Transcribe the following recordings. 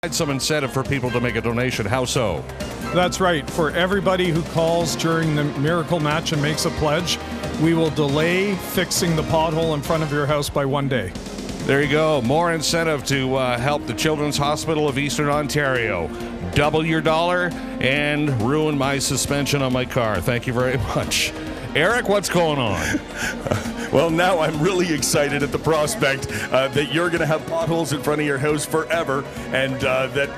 some incentive for people to make a donation. How so? That's right. For everybody who calls during the Miracle Match and makes a pledge, we will delay fixing the pothole in front of your house by 1 day. There you go. More incentive to help the Children's Hospital of Eastern Ontario. Double your dollar and ruin my suspension on my car. Thank you very much. Eric, what's going on? Well, now I'm really excited at the prospect that you're going to have potholes in front of your house forever, and that,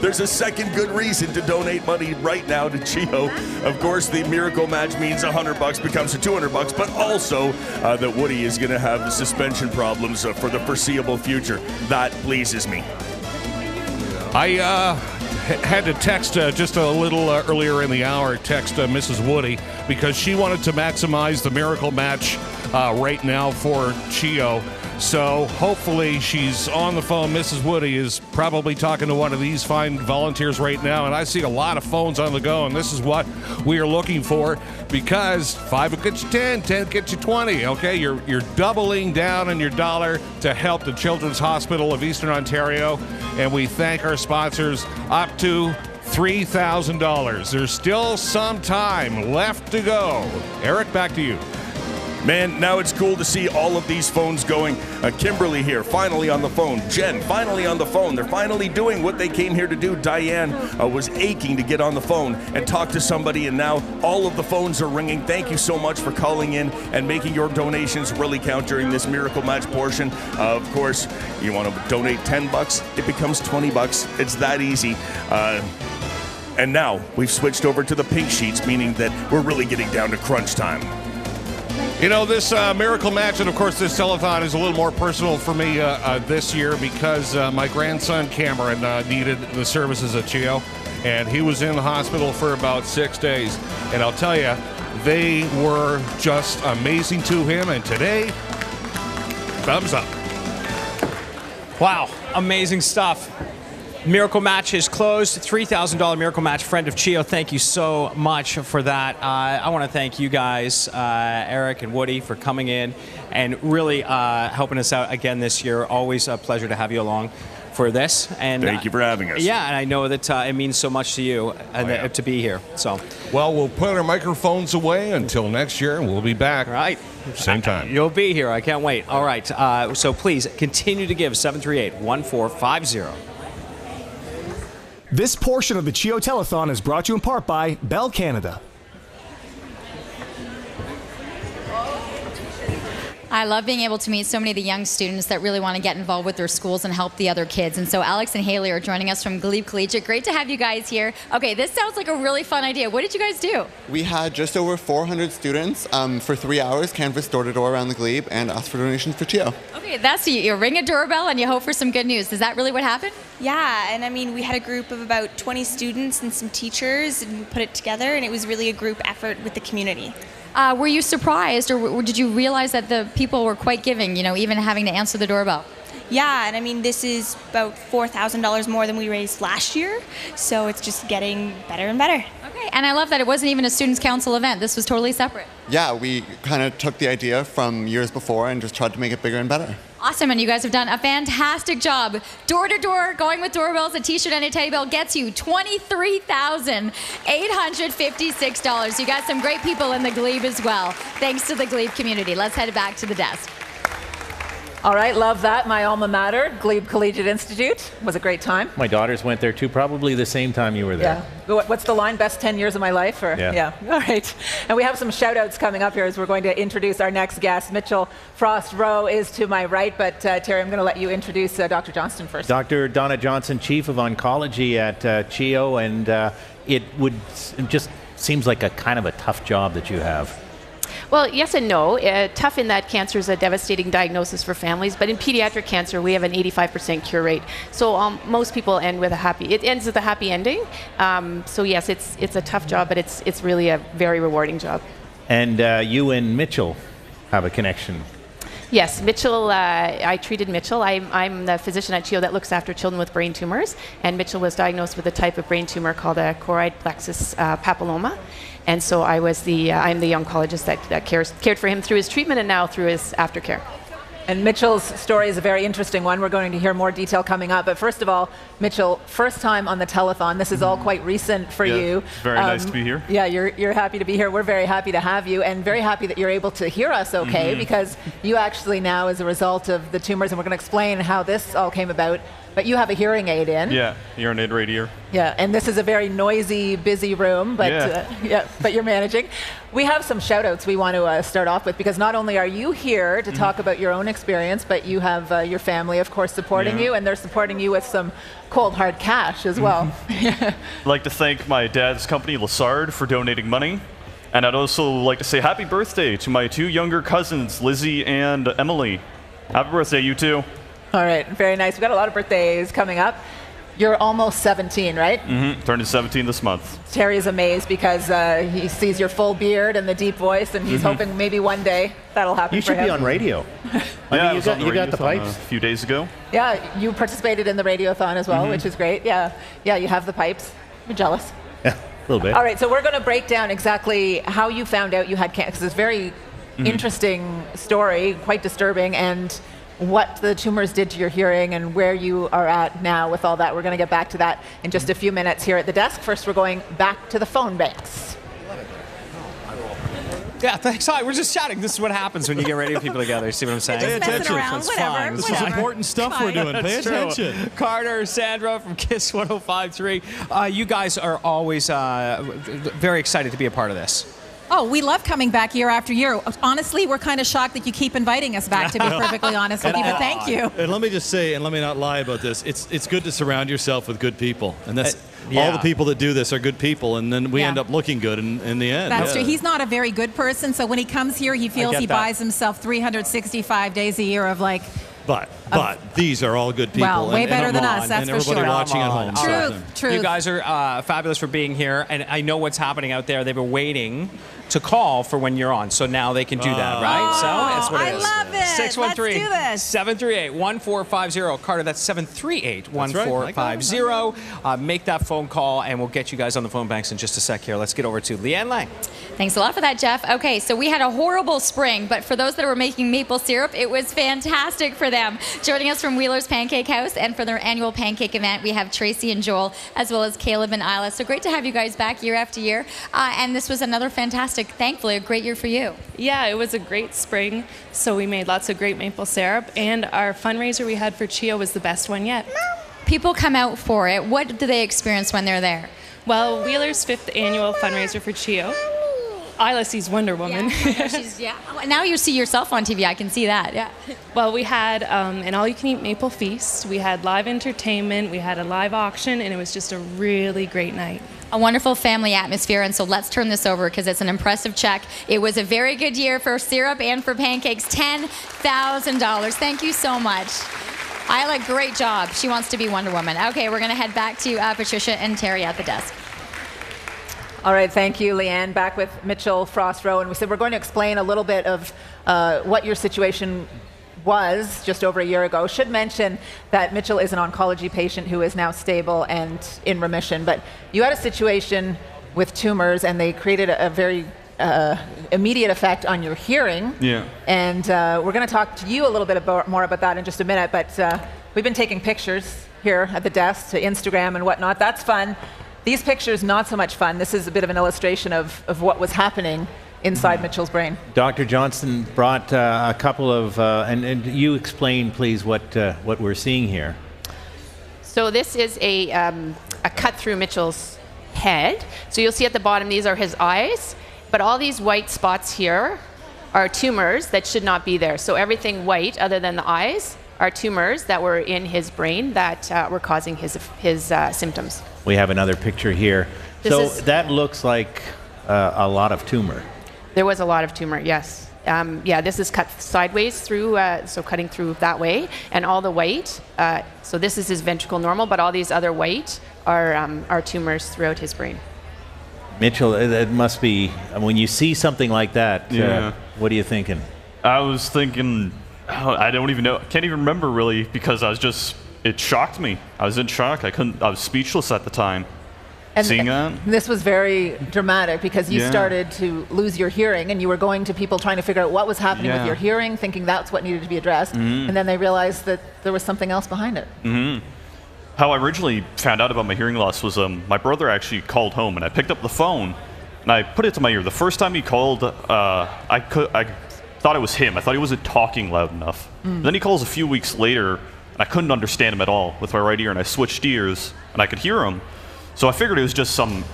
there's a second good reason to donate money right now to CHEO. Of course, the Miracle Match means $100 becomes $200, but also that Woody is going to have the suspension problems for the foreseeable future. That pleases me. I had to text just a little earlier in the hour, Mrs. Woody, because she wanted to maximize the Miracle Match right now for CHEO. So hopefully she's on the phone. Mrs. Woody is probably talking to one of these fine volunteers right now, and I see a lot of phones on the go, and this is what we are looking for, because 5 will get you 10, 10 get you 20, okay? You're doubling down on your dollar to help the Children's Hospital of Eastern Ontario, and we thank our sponsors up to $3,000. There's still some time left to go. Eric, back to you. Man, now it's cool to see all of these phones going. Kimberly here, finally on the phone. Jen, finally on the phone. They're finally doing what they came here to do. Diane was aching to get on the phone and talk to somebody, and now all of the phones are ringing. Thank you so much for calling in and making your donations really count during this Miracle Match portion. Of course, you want to donate $10, it becomes $20. It's that easy. And now we've switched over to the pink sheets, meaning that we're really getting down to crunch time. You know, this Miracle Match, and of course this telethon, is a little more personal for me this year because my grandson Cameron needed the services at CHEO, and he was in the hospital for about 6 days. And I'll tell you, they were just amazing to him, and today, thumbs up. Wow, amazing stuff. Miracle Match is closed. $3,000 Miracle Match. Friend of CHEO, thank you so much for that. I want to thank you guys, Eric and Woody, for coming in and really helping us out again this year. Always a pleasure to have you along for this. And thank you for having us. Yeah, and I know that it means so much to you to be here. So, well, we'll put our microphones away until next year, and we'll be back. Right. Same time. You'll be here. I can't wait. All right. So please continue to give 738-1450. This portion of the CHEO Telethon is brought to you in part by Bell Canada. I love being able to meet so many of the young students that really want to get involved with their schools and help the other kids. And so Alex and Haley are joining us from Glebe Collegiate. Great to have you guys here. Okay, this sounds like a really fun idea. What did you guys do? We had just over 400 students for 3 hours canvass door to door around the Glebe and ask for donations for CHEO. Okay, that's you ring a doorbell and you hope for some good news. Is that really what happened? Yeah, and I mean, we had a group of about 20 students and some teachers, and we put it together, and it was really a group effort with the community. Were you surprised, or did you realize that the people were quite giving, even having to answer the doorbell? Yeah, and I mean, this is about $4,000 more than we raised last year, so it's just getting better and better. Okay, and I love that it wasn't even a Students' Council event. This was totally separate. Yeah, we kind of took the idea from years before and just tried to make it bigger and better. Awesome, and you guys have done a fantastic job. Door to door, going with doorbells, a t-shirt and a teddy bell gets you $23,856. You got some great people in the Glebe as well. Thanks to the Glebe community. Let's head back to the desk. All right, love that. My alma mater, Glebe Collegiate Institute. Was a great time. My daughters went there too, probably the same time you were there. Yeah. What's the line? Best 10 years of my life? Or? Yeah. All right. And we have some shout outs coming up here as we're going to introduce our next guest. Mitchell Frost Rowe is to my right, but Terry, I'm going to let you introduce Dr. Johnston first. Dr. Donna Johnson, Chief of Oncology at CHEO, and it just seems like a kind of a tough job that you have. Well, yes and no. Tough in that cancer is a devastating diagnosis for families, but in pediatric cancer, we have an 85% cure rate. So most people end with it ends with a happy ending. So yes, it's a tough job, but it's really a very rewarding job. And you and Mitchell have a connection. Yes, Mitchell, I treated Mitchell. I'm the physician at CHEO that looks after children with brain tumors, and Mitchell was diagnosed with a type of brain tumor called a choroid plexus papilloma. And so I'm the oncologist that cared for him through his treatment and now through his aftercare. And Mitchell's story is a very interesting one. We're going to hear more detail coming up. But first of all, Mitchell, first time on the telethon. This is all quite recent for you. It's very nice to be here. Yeah, you're happy to be here. We're very happy to have you, and very happy that you're able to hear us okay, because you actually now, as a result of the tumors, and we're going to explain how this all came about, but you have a hearing aid in. Yeah, hearing aid right here. Yeah, and this is a very noisy, busy room, but but you're managing. We have some shout-outs we want to start off with, because not only are you here to talk about your own experience, but you have your family, of course, supporting you, and they're supporting you with some cold, hard cash as well. I'd like to thank my dad's company, Lassard, for donating money. And I'd also like to say happy birthday to my 2 younger cousins, Lizzie and Emily. Happy birthday, you two. All right, very nice. We've got a lot of birthdays coming up. You're almost 17, right? Turning 17 this month. Terry's amazed because he sees your full beard and the deep voice, and he's hoping maybe one day that'll happen You for should him. be on radio. Yeah, you got the pipes. A few days ago. Yeah, you participated in the radiothon as well, which is great. Yeah, you have the pipes. We're jealous. Yeah, a little bit. All right, so we're going to break down exactly how you found out you had cancer, because it's a very interesting story, quite disturbing, and what the tumors did to your hearing and where you are at now with all that. We're going to get back to that in just a few minutes here at the desk. First, we're going back to the phone banks. Yeah, thanks. Hi, we're just chatting. This is what happens when you get radio people together. See what I'm saying? Pay attention. Around, whatever. This is important stuff we're doing. Pay attention. Carter, Sandra from KISS 105.3. You guys are always very excited to be a part of this. Oh, we love coming back year after year. Honestly, we're kind of shocked that you keep inviting us back, to be perfectly honest with you, but thank you. And let me just say, and let me not lie about this, it's good to surround yourself with good people. And that's all the people that do this are good people, and then we end up looking good in the end. That's true. He's not a very good person, so when he comes here, he feels he buys himself 365 days a year of like... But these are all good people. Well, way better than us, that's and for everybody sure. watching at home. Truth. You guys are fabulous for being here, and I know what's happening out there. They've been waiting to call for when you're on, so now they can do that, right? So that's what it is. I love it. 613-738-1450. Carter, that's 738-1450. Make that phone call, and we'll get you guys on the phone banks in just a sec here. Let's get over to Leanne Lang. Thanks a lot for that, Jeff. Okay, so we had a horrible spring, but for those that were making maple syrup, it was fantastic for them. Joining us from Wheeler's Pancake House and for their annual pancake event, we have Tracy and Joel, as well as Caleb and Isla. So great to have you guys back year after year. And this was another fantastic, thankfully, a great year for you. Yeah, it was a great spring. So we made lots of great maple syrup, and our fundraiser we had for CHEO was the best one yet. People come out for it. What do they experience when they're there? Well, Wheeler's 5th annual fundraiser for CHEO. Isla sees Wonder Woman. Yeah. Now you see yourself on TV. I can see that. Yeah. Well, we had an all-you-can-eat maple feast. We had live entertainment. We had a live auction, and it was just a really great night. A wonderful family atmosphere, and so let's turn this over because it's an impressive check. It was a very good year for syrup and for pancakes. $10,000. Thank you so much. Isla, great job. She wants to be Wonder Woman. Okay, we're going to head back to Patricia and Terry at the desk. All right, thank you, Leanne. Back with Mitchell Frost Rowe, and we said we're going to explain a little bit of what your situation was just over a year ago. Should mention that Mitchell is an oncology patient who is now stable and in remission, but you had a situation with tumors, and they created a very immediate effect on your hearing. Yeah. And we're going to talk to you a little bit more about that in just a minute, but we've been taking pictures here at the desk to Instagram and whatnot. That's fun. These pictures, not so much fun. This is a bit of an illustration of what was happening inside Mitchell's brain. Dr. Johnston brought a couple of, and you explain, please, what we're seeing here. So this is a cut through Mitchell's head. So you'll see at the bottom, these are his eyes, but all these white spots here are tumors that should not be there. So everything white, other than the eyes, are tumors that were in his brain that were causing his symptoms. We have another picture here. So that looks like a lot of tumor. There was a lot of tumor, yes. Yeah, this is cut sideways through, so cutting through that way, and all the white. So this is his ventricle normal, but all these other white are tumors throughout his brain. Mitchell, it must be, when you see something like that, what are you thinking? I was thinking, I don't even know, can't even remember really, because I was just, it shocked me. I was in shock. I was speechless at the time. seeing that. This was very dramatic because you started to lose your hearing, and you were going to people trying to figure out what was happening with your hearing, thinking that's what needed to be addressed, and then they realized that there was something else behind it. How I originally found out about my hearing loss was my brother actually called home, and I picked up the phone and I put it to my ear. The first time he called, I thought it was him. I thought he wasn't talking loud enough. Then he calls a few weeks later, and I couldn't understand him at all with my right ear, and I switched ears, and I could hear him. So I figured it was just some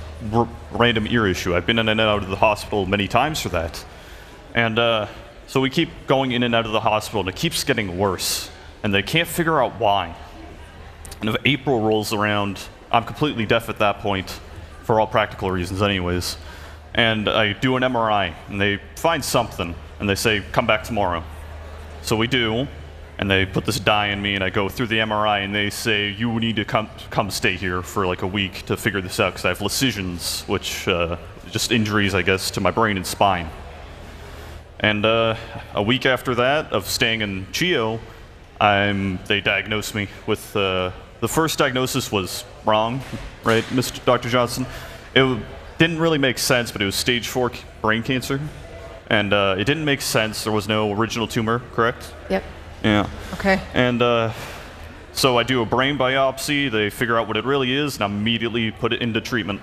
random ear issue. I've been in and out of the hospital many times for that. And so we keep going in and out of the hospital, and it keeps getting worse, and they can't figure out why. And if April rolls around, I'm completely deaf at that point, for all practical reasons anyways. And I do an MRI, and they find something, and they say, come back tomorrow. So we do, and they put this dye in me, and I go through the MRI, and they say, you need to come stay here for like a week to figure this out, because I have lesisions, which just injuries, I guess, to my brain and spine. And a week after that of staying in CHEO, they diagnosed me with, the first diagnosis was wrong, right, Dr. Johnson? It didn't really make sense, but it was stage 4 brain cancer. And it didn't make sense. There was no original tumor, correct? Yep. Yeah. Okay. And so I do a brain biopsy. They figure out what it really is, and I immediately put it into treatment.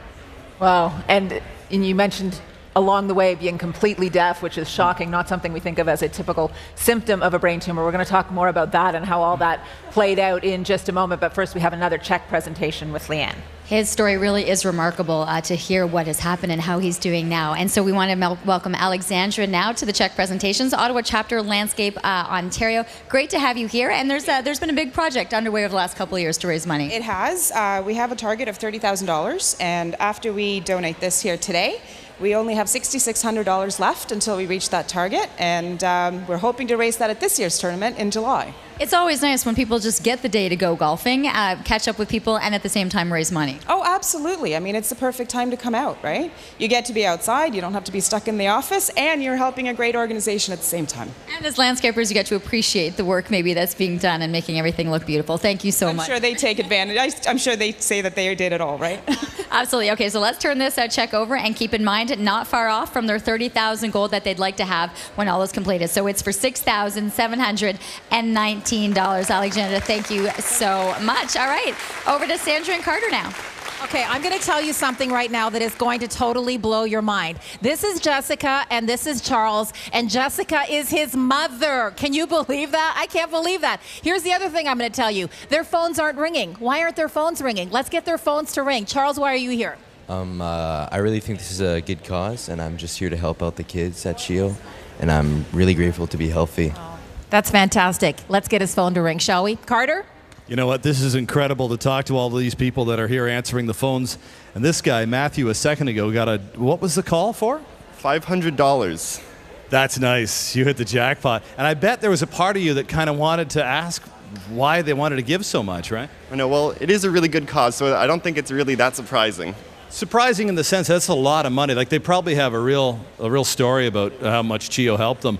Wow. And you mentioned along the way being completely deaf, which is shocking, not something we think of as a typical symptom of a brain tumor. We're going to talk more about that and how all that played out in just a moment. But first, we have another CHEK presentation with Leanne. His story really is remarkable to hear what has happened and how he's doing now. And so we want to welcome Alexandra now to the CHEK presentations, Ottawa Chapter, Landscape, Ontario. Great to have you here. And there's been a big project underway over the last couple of years to raise money. It has. We have a target of $30,000. And after we donate this here today, we only have $6,600 left until we reach that target. And we're hoping to raise that at this year's tournament in July. It's always nice when people just get the day to go golfing, catch up with people, and at the same time raise money. Oh, absolutely. I mean, it's the perfect time to come out, right? You get to be outside, you don't have to be stuck in the office, and you're helping a great organization at the same time. And as landscapers, you get to appreciate the work maybe that's being done and making everything look beautiful. Thank you so much. I'm sure they take advantage. I'm sure they say that they did it all, right? Absolutely. Okay, so let's turn this CHEK over, and keep in mind, not far off from their $30,000 goal that they'd like to have when all is completed. So it's for $6,719. Alexandra, thank you so much. All right, over to Sandra and Carter now. Okay, I'm going to tell you something right now that is going to totally blow your mind. This is Jessica, and this is Charles, and Jessica is his mother. Can you believe that? I can't believe that. Here's the other thing I'm going to tell you. Their phones aren't ringing. Why aren't their phones ringing? Let's get their phones to ring. Charles, why are you here? I really think this is a good cause, and I'm just here to help out the kids at CHEO, and I'm really grateful to be healthy. That's fantastic. Let's get his phone to ring, shall we? Carter? You know what? This is incredible to talk to all these people that are here answering the phones. And this guy, Matthew, a second ago, got what was the call for? $500. That's nice. You hit the jackpot. And I bet there was a part of you that kind of wanted to ask why they wanted to give so much, right? I know. Well, it is a really good cause, so I don't think it's really that surprising. Surprising in the sense that's a lot of money. Like, they probably have a real story about how much CHEO helped them.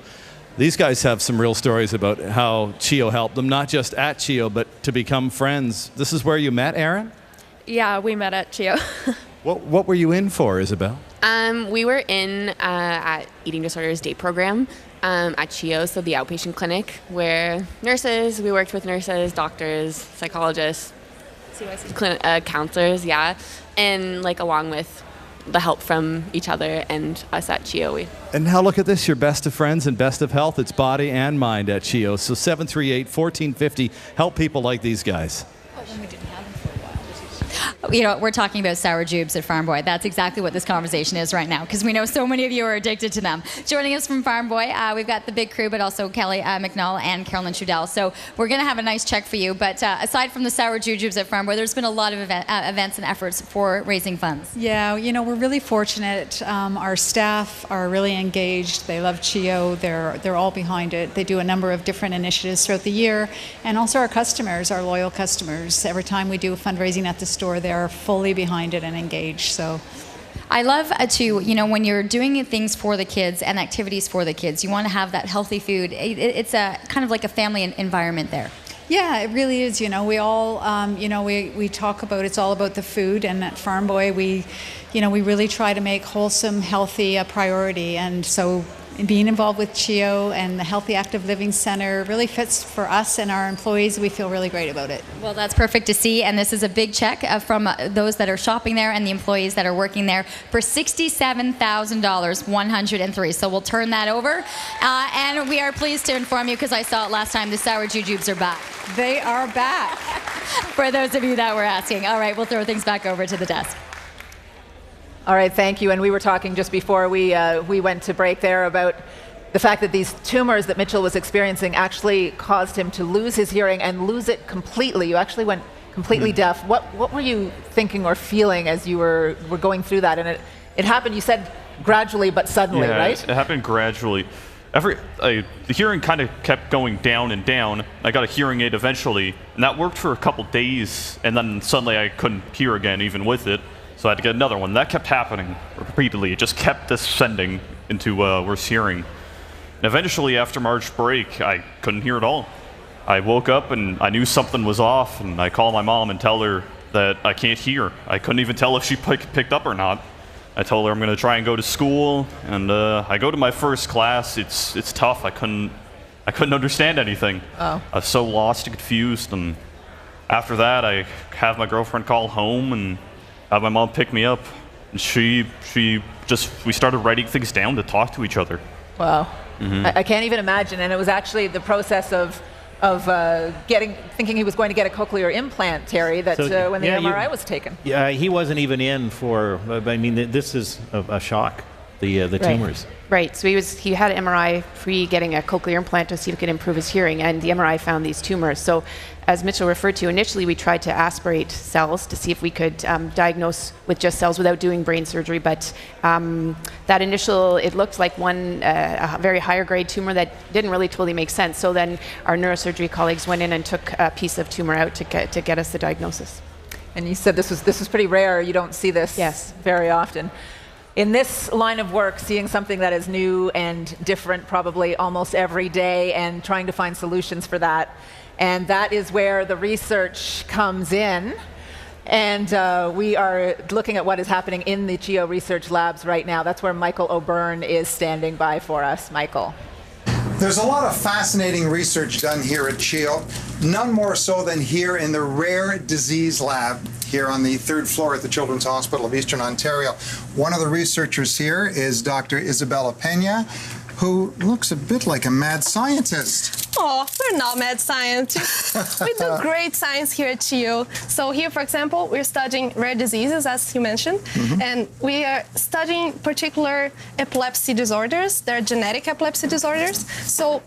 These guys have some real stories about how CHEO helped them, not just at CHEO, but to become friends. This is where you met, Aaron? Yeah, we met at CHEO. What were you in for, Isabel? We were in at Eating Disorders Day Program at CHEO, so the outpatient clinic, where we worked with nurses, doctors, psychologists, counselors, yeah, and like along with the help from each other and us at CHEO. And now look at this, you're best of friends and best of health. It's body and mind at CHEO. So 738-1450, help people like these guys. You know, we're talking about sour jubes at Farm Boy. That's exactly what this conversation is right now, because we know so many of you are addicted to them. Joining us from Farm Boy, we've got the big crew, but also Kelly McNall and Carolyn Trudell. So we're going to have a nice check for you. But aside from the sour jujubes at Farm Boy, there's been a lot of events and efforts for raising funds. Yeah, you know, we're really fortunate. Our staff are really engaged. They love CHEO. They're all behind it. They do a number of different initiatives throughout the year. And also our customers, our loyal customers. Every time we do a fundraising at the store, they're fully behind it and engaged. So I love too, you know, when you're doing things for the kids and activities for the kids, you want to have that healthy food. It's a kind of like a family environment there. Yeah, it really is. We all, we talk about it's all about the food, and at Farm Boy, we really try to make wholesome, healthy a priority, and so being involved with CHEO and the Healthy Active Living Center really fits for us and our employees. We feel really great about it. Well, that's perfect to see, and this is a big check from those that are shopping there and the employees that are working there for $67,103. So we'll turn that over, and we are pleased to inform you, because I saw it last time, the Sour Jujubes are back. They are back. For those of you that were asking. All right, we'll throw things back over to the desk. All right, thank you. And we were talking just before we went to break there about the fact that these tumors that Mitchell was experiencing actually caused him to lose his hearing and lose it completely. You actually went completely deaf. What were you thinking or feeling as you were going through that? And it happened, you said, gradually but suddenly, right? It happened gradually. The hearing kind of kept going down and down. I got a hearing aid eventually, and that worked for a couple days, and then suddenly I couldn't hear again, even with it. So I had to get another one. That kept happening repeatedly. It just kept descending into worse hearing. And eventually, after March break, I couldn't hear at all. I woke up and I knew something was off, and I called my mom and tell her that I can't hear. I couldn't even tell if she picked up or not. I told her I'm going to try and go to school, and I go to my first class. It's tough. I couldn't understand anything. Oh. I was so lost and confused. And after that, I have my girlfriend call home and have my mom pick me up, and we started writing things down to talk to each other. Wow. Mm-hmm. I can't even imagine. And it was actually the process of thinking he was going to get a cochlear implant, Terry, that when the MRI was taken. Yeah, he wasn't even in for, I mean, this is a shock, the tumors. Right, so he had an MRI pre getting a cochlear implant to see if it could improve his hearing, and the MRI found these tumors. So as Mitchell referred to, initially we tried to aspirate cells to see if we could diagnose with just cells without doing brain surgery, but that initial, it looked like a very higher grade tumor that didn't really totally make sense. So then our neurosurgery colleagues went in and took a piece of tumor out to get us the diagnosis. And you said this was pretty rare. You don't see this very often. In this line of work, seeing something that is new and different probably almost every day and trying to find solutions for that. And that is where the research comes in. And we are looking at what is happening in the CHEO research labs right now. That's where Michael O'Byrne is standing by for us. Michael. There's a lot of fascinating research done here at CHEO, none more so than here in the Rare Disease Lab here on the 3rd floor at the Children's Hospital of Eastern Ontario. One of the researchers here is Dr. Isabella Pena, who looks a bit like a mad scientist. Oh, we're not mad scientists. We do great science here at CHEO. So here, for example, we're studying rare diseases, as you mentioned, and we are studying particular epilepsy disorders. They're genetic epilepsy disorders. So,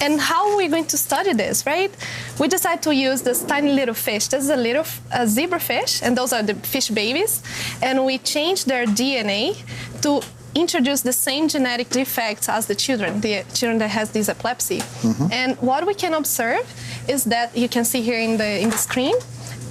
and how are we going to study this, right? We decided to use this tiny little fish. This is a zebrafish, and those are the fish babies. And we changed their DNA to introduce the same genetic defects as the children that has this epilepsy. And what we can observe is that, you can see here in the screen,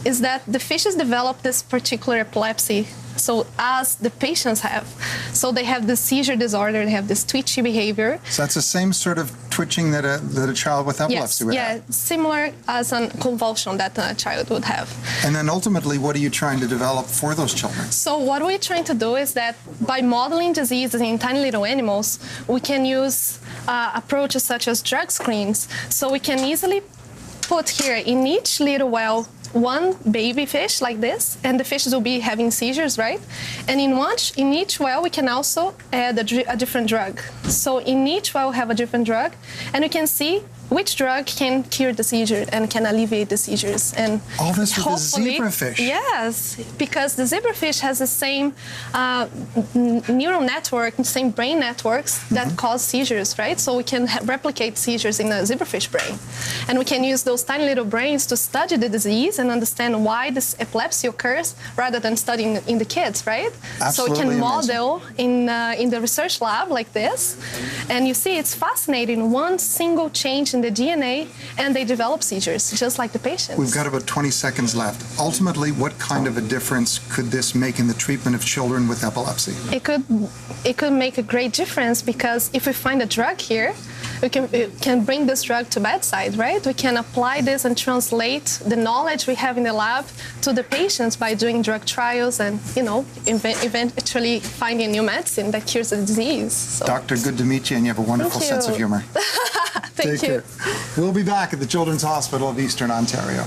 is that the fishes develop this particular epilepsy, so as the patients have. So they have the seizure disorder, they have this twitchy behavior. So that's the same sort of twitching that a child with epilepsy would have? Yeah, similar as a convulsion that a child would have. And then ultimately, what are you trying to develop for those children? So what we're trying to do is that by modeling diseases in tiny little animals, we can use approaches such as drug screens. So we can easily put here in each little well one baby fish like this, and the fishes will be having seizures, right? And in each well, we can also add a different drug. So in each well, we have a different drug, and you can see which drug can cure the seizure and can alleviate the seizures. And all this with the zebrafish? Yes, because the zebrafish has the same neural network, the same brain networks that cause seizures, right? So we can replicate seizures in a zebrafish brain. And we can use those tiny little brains to study the disease and understand why this epilepsy occurs rather than studying in the kids, right? Absolutely. So we can model in the research lab like this. And you see, it's fascinating. One single change in the DNA, and they develop seizures, just like the patients. We've got about 20 seconds left. Ultimately, what kind of a difference could this make in the treatment of children with epilepsy? It could make a great difference, because if we find a drug here, can bring this drug to bedside, right? We can apply this and translate the knowledge we have in the lab to the patients by doing drug trials and, eventually finding new medicine that cures the disease. So. Doctor, good to meet you, and you have a wonderful sense of humor. Thank you. Care. We'll be back at the Children's Hospital of Eastern Ontario.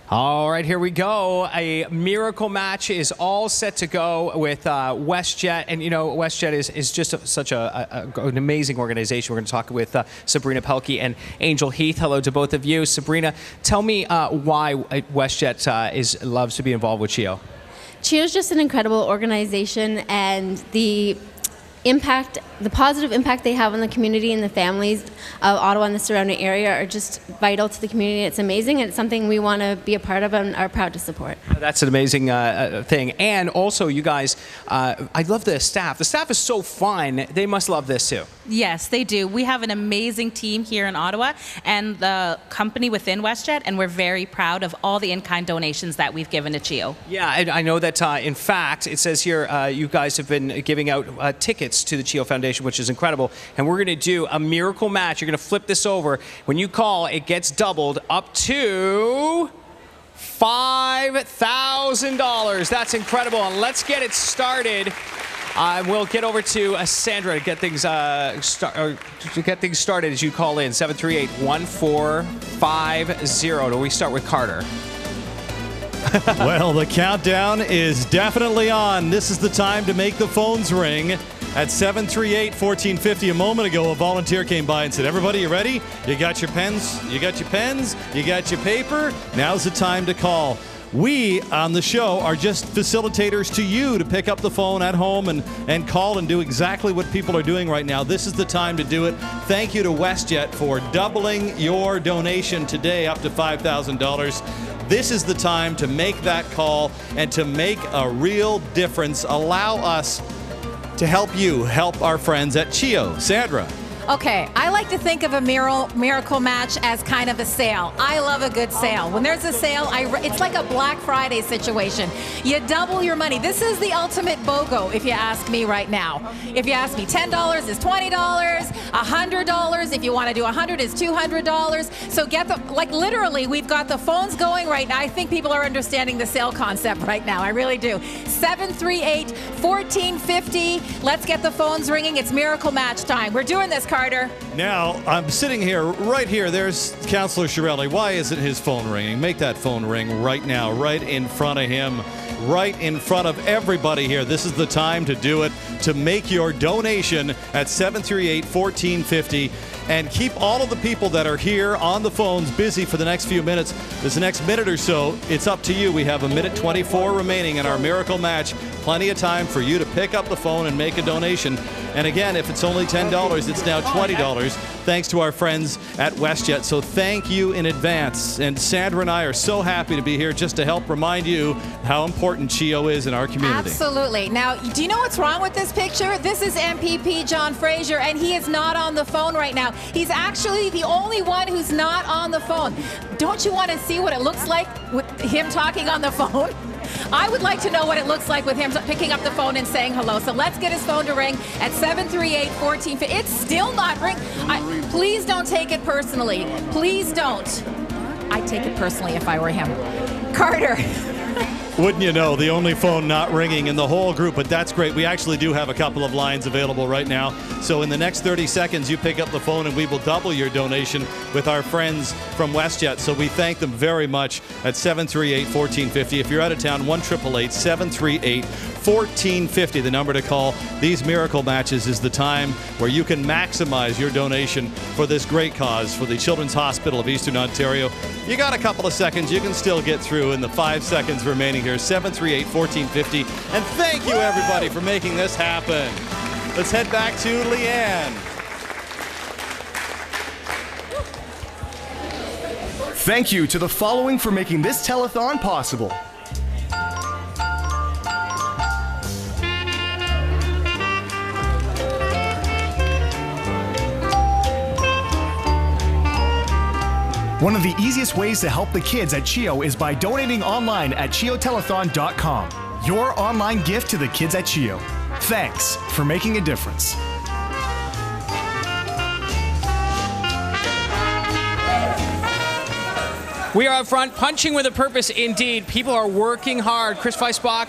All right, here we go. A miracle match is all set to go with WestJet. And, WestJet is just such an amazing organization. We're going to talk with Sabrina Pelkey and Angel Heath. Hello to both of you. Sabrina, tell me why WestJet loves to be involved with CHEO. CHEO is just an incredible organization, and the positive impact they have on the community and the families of Ottawa and the surrounding area are just vital to the community. It's amazing, and it's something we want to be a part of and are proud to support. That's an amazing thing. And also, you guys, I love the staff. The staff is so fun. They must love this too. Yes, they do. We have an amazing team here in Ottawa and the company within WestJet, and we're very proud of all the in-kind donations that we've given to CHEO. Yeah, I know that, in fact, it says here you guys have been giving out tickets to the CHEO Foundation, which is incredible. And we're going to do a miracle match. You're going to flip this over. When you call, it gets doubled up to $5,000. That's incredible. And let's get it started. We'll get over to Sandra to get things started as you call in 738-1450. Do we start with Carter? Well, the countdown is definitely on. This is the time to make the phones ring. At 738-1450 a moment ago, a volunteer came by and said, everybody, you ready? You got your pens? You got your pens? You got your paper? Now's the time to call. We on the show are just facilitators to you to pick up the phone at home and call and do exactly what people are doing right now. This is the time to do it. Thank you to WestJet for doubling your donation today up to $5,000. This is the time to make that call and to make a real difference. Allow us to help you help our friends at CHEO. Sandra. Okay, I like to think of a miracle match as kind of a sale. I love a good sale. When there's a sale, it's like a Black Friday situation. You double your money. This is the ultimate BOGO, if you ask me right now. If you ask me, $10 is $20, $100, if you want to do $100 is $200. So literally, we've got the phones going right now. I think people are understanding the sale concept right now. I really do. 738-1450. Let's get the phones ringing. It's miracle match time. We're doing this, Carter. Now, I'm sitting here, right here. There's Councillor Shirelli. Why isn't his phone ringing? Make that phone ring right now, right in front of him, right in front of everybody here. This is the time to do it, to make your donation at 738-1450. And keep all of the people that are here on the phones busy for the next few minutes. This next minute or so, it's up to you. We have a minute 24 remaining in our miracle match. Plenty of time for you to pick up the phone and make a donation. And again, if it's only $10, it's now $20, thanks to our friends at WestJet. So thank you in advance. And Sandra and I are so happy to be here just to help remind you how important CHEO is in our community. Absolutely. Now, do you know what's wrong with this picture? This is MPP John Fraser, and he is not on the phone right now. He's actually the only one who's not on the phone. Don't you want to see what it looks like with him talking on the phone? I would like to know what it looks like with him picking up the phone and saying hello. So let's get his phone to ring at 738-1450. It's still not ringing. Please don't take it personally. Please don't. I'd take it personally if I were him. Carter. Wouldn't you know, the only phone not ringing in the whole group, but that's great. We actually do have a couple of lines available right now. So in the next 30 seconds, you pick up the phone and we will double your donation with our friends from WestJet. So we thank them very much at 738-1450. If you're out of town, 1-888-738-1450, the number to call. These miracle matches is the time where you can maximize your donation for this great cause for the Children's Hospital of Eastern Ontario. You got a couple of seconds. You can still get through in the 5 seconds remaining here. 738-1450. And thank you, everybody, for making this happen. Let's head back to Leanne. Thank you to the following for making this telethon possible. One of the easiest ways to help the kids at CHEO is by donating online at CHEOTelethon.com. your online gift to the kids at CHEO. Thanks for making a difference. We are up front, punching with a purpose indeed. People are working hard. Chris Weisbach